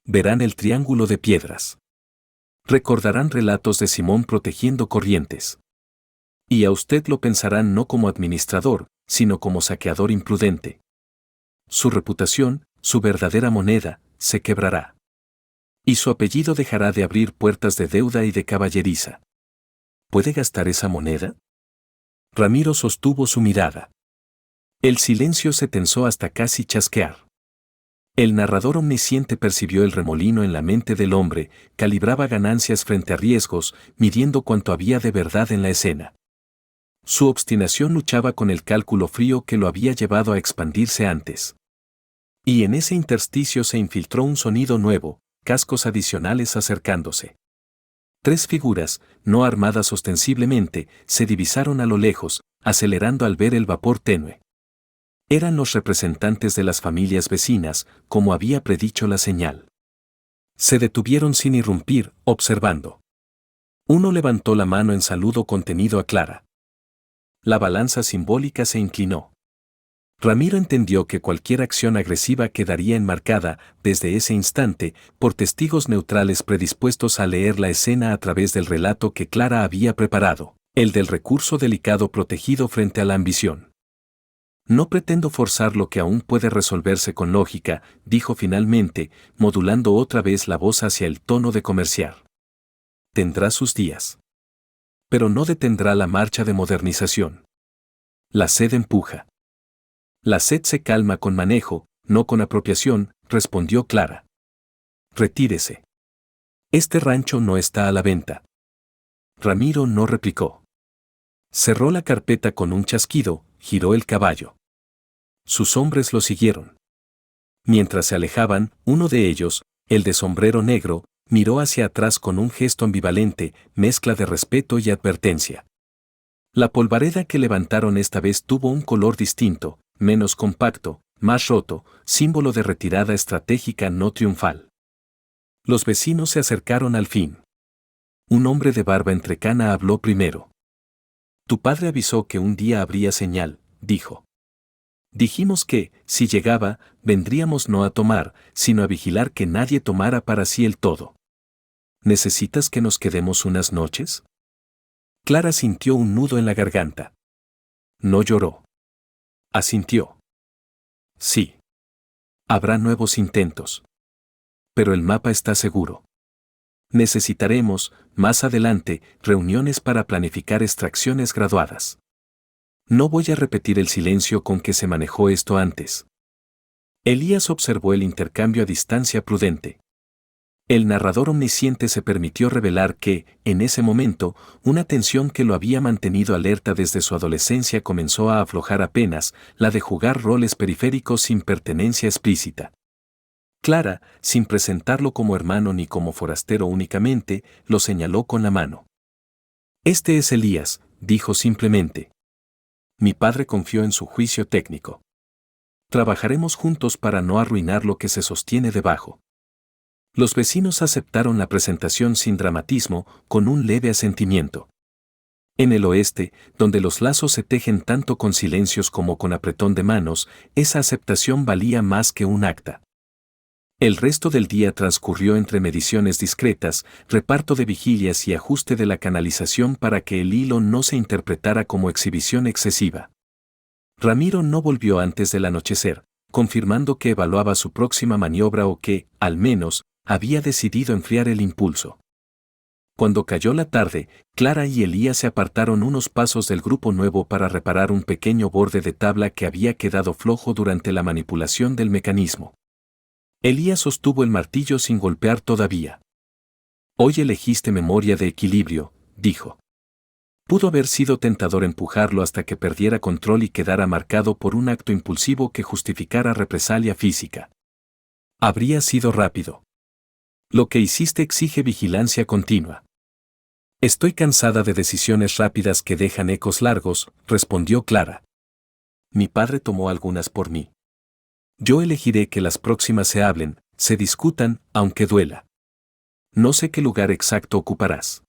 Verán el triángulo de piedras. Recordarán relatos de Simón protegiendo corrientes. Y a usted lo pensarán no como administrador, sino como saqueador imprudente. Su reputación, su verdadera moneda, se quebrará. Y su apellido dejará de abrir puertas de deuda y de caballeriza. ¿Puede gastar esa moneda? Ramiro sostuvo su mirada. El silencio se tensó hasta casi chasquear. El narrador omnisciente percibió el remolino en la mente del hombre, calibraba ganancias frente a riesgos, midiendo cuánto había de verdad en la escena. Su obstinación luchaba con el cálculo frío que lo había llevado a expandirse antes. Y en ese intersticio se infiltró un sonido nuevo, cascos adicionales acercándose. 3 figuras, no armadas ostensiblemente, se divisaron a lo lejos, acelerando al ver el vapor tenue. Eran los representantes de las familias vecinas, como había predicho la señal. Se detuvieron sin irrumpir, observando. Uno levantó la mano en saludo contenido a Clara. La balanza simbólica se inclinó. Ramiro entendió que cualquier acción agresiva quedaría enmarcada, desde ese instante, por testigos neutrales predispuestos a leer la escena a través del relato que Clara había preparado, el del recurso delicado protegido frente a la ambición. No pretendo forzar lo que aún puede resolverse con lógica, dijo finalmente, modulando otra vez la voz hacia el tono de comerciar. Tendrá sus días. Pero no detendrá la marcha de modernización. La sed empuja. La sed se calma con manejo, no con apropiación, respondió Clara. Retírese. Este rancho no está a la venta. Ramiro no replicó. Cerró la carpeta con un chasquido, giró el caballo. Sus hombres lo siguieron. Mientras se alejaban, uno de ellos, el de sombrero negro, miró hacia atrás con un gesto ambivalente, mezcla de respeto y advertencia. La polvareda que levantaron esta vez tuvo un color distinto, menos compacto, más roto, símbolo de retirada estratégica no triunfal. Los vecinos se acercaron al fin. Un hombre de barba entrecana habló primero. Tu padre avisó que un día habría señal, dijo. Dijimos que, si llegaba, vendríamos no a tomar, sino a vigilar que nadie tomara para sí el todo. ¿Necesitas que nos quedemos unas noches? Clara sintió un nudo en la garganta. No lloró. Asintió. Sí. Habrá nuevos intentos. Pero el mapa está seguro. Necesitaremos, más adelante, reuniones para planificar extracciones graduadas. No voy a repetir el silencio con que se manejó esto antes. Elías observó el intercambio a distancia prudente. El narrador omnisciente se permitió revelar que, en ese momento, una tensión que lo había mantenido alerta desde su adolescencia comenzó a aflojar apenas, la de jugar roles periféricos sin pertenencia explícita. Clara, sin presentarlo como hermano ni como forastero únicamente, lo señaló con la mano. Este es Elías, dijo simplemente. Mi padre confió en su juicio técnico. Trabajaremos juntos para no arruinar lo que se sostiene debajo. Los vecinos aceptaron la presentación sin dramatismo, con un leve asentimiento. En el oeste, donde los lazos se tejen tanto con silencios como con apretón de manos, esa aceptación valía más que un acta. El resto del día transcurrió entre mediciones discretas, reparto de vigilias y ajuste de la canalización para que el hilo no se interpretara como exhibición excesiva. Ramiro no volvió antes del anochecer, confirmando que evaluaba su próxima maniobra o que, al menos, había decidido enfriar el impulso. Cuando cayó la tarde, Clara y Elías se apartaron unos pasos del grupo nuevo para reparar un pequeño borde de tabla que había quedado flojo durante la manipulación del mecanismo. Elías sostuvo el martillo sin golpear todavía. Hoy elegiste memoria de equilibrio, dijo. Pudo haber sido tentador empujarlo hasta que perdiera control y quedara marcado por un acto impulsivo que justificara represalia física. Habría sido rápido. Lo que hiciste exige vigilancia continua. Estoy cansada de decisiones rápidas que dejan ecos largos, respondió Clara. Mi padre tomó algunas por mí. Yo elegiré que las próximas se hablen, se discutan, aunque duela. No sé qué lugar exacto ocuparás.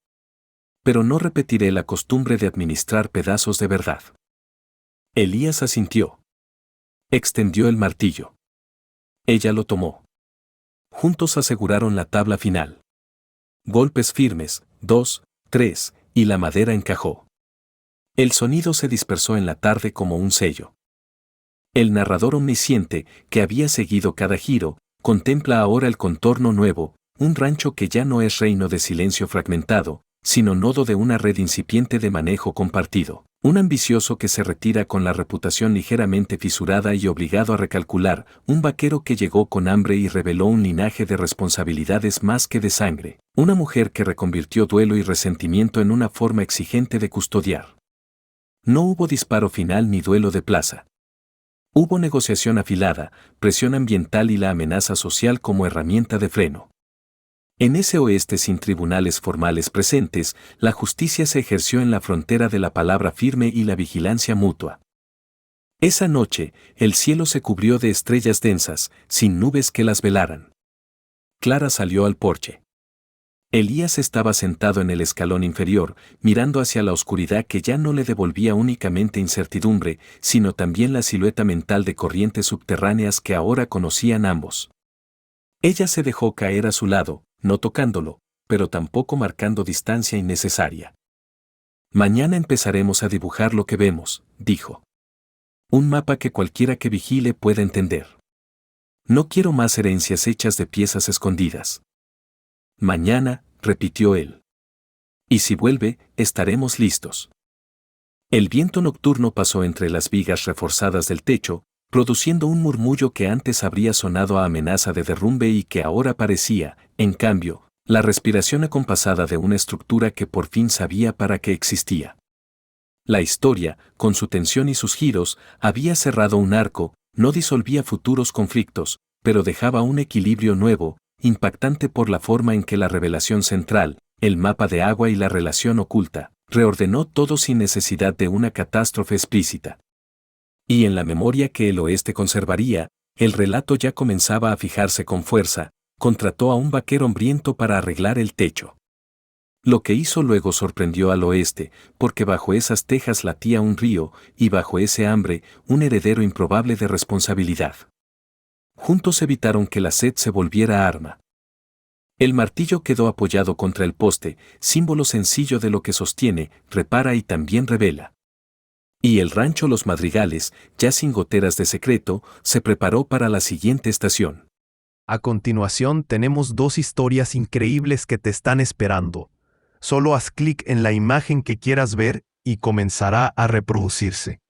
Pero no repetiré la costumbre de administrar pedazos de verdad. Elías asintió. Extendió el martillo. Ella lo tomó. Juntos aseguraron la tabla final. Golpes firmes, 2, 3, y la madera encajó. El sonido se dispersó en la tarde como un sello. El narrador omnisciente, que había seguido cada giro, contempla ahora el contorno nuevo, un rancho que ya no es reino de silencio fragmentado, sino nodo de una red incipiente de manejo compartido. Un ambicioso que se retira con la reputación ligeramente fisurada y obligado a recalcular, un vaquero que llegó con hambre y reveló un linaje de responsabilidades más que de sangre, una mujer que reconvirtió duelo y resentimiento en una forma exigente de custodiar. No hubo disparo final ni duelo de plaza. Hubo negociación afilada, presión ambiental y la amenaza social como herramienta de freno. En ese oeste sin tribunales formales presentes, la justicia se ejerció en la frontera de la palabra firme y la vigilancia mutua. Esa noche, el cielo se cubrió de estrellas densas, sin nubes que las velaran. Clara salió al porche. Elías estaba sentado en el escalón inferior, mirando hacia la oscuridad que ya no le devolvía únicamente incertidumbre, sino también la silueta mental de corrientes subterráneas que ahora conocían ambos. Ella se dejó caer a su lado, no tocándolo, pero tampoco marcando distancia innecesaria. Mañana empezaremos a dibujar lo que vemos, dijo. Un mapa que cualquiera que vigile pueda entender. No quiero más herencias hechas de piezas escondidas. Mañana, repitió él. Y si vuelve, estaremos listos. El viento nocturno pasó entre las vigas reforzadas del techo, produciendo un murmullo que antes habría sonado a amenaza de derrumbe y que ahora parecía, en cambio, la respiración acompasada de una estructura que por fin sabía para qué existía. La historia, con su tensión y sus giros, había cerrado un arco, no disolvía futuros conflictos, pero dejaba un equilibrio nuevo, impactante por la forma en que la revelación central, el mapa de agua y la relación oculta, reordenó todo sin necesidad de una catástrofe explícita. Y en la memoria que el oeste conservaría, el relato ya comenzaba a fijarse con fuerza, contrató a un vaquero hambriento para arreglar el techo. Lo que hizo luego sorprendió al oeste, porque bajo esas tejas latía un río, y bajo ese hambre, un heredero improbable de responsabilidad. Juntos evitaron que la sed se volviera arma. El martillo quedó apoyado contra el poste, símbolo sencillo de lo que sostiene, repara y también revela. Y el rancho Los Madrigales, ya sin goteras de secreto, se preparó para la siguiente estación. A continuación tenemos 2 historias increíbles que te están esperando. Solo haz clic en la imagen que quieras ver y comenzará a reproducirse.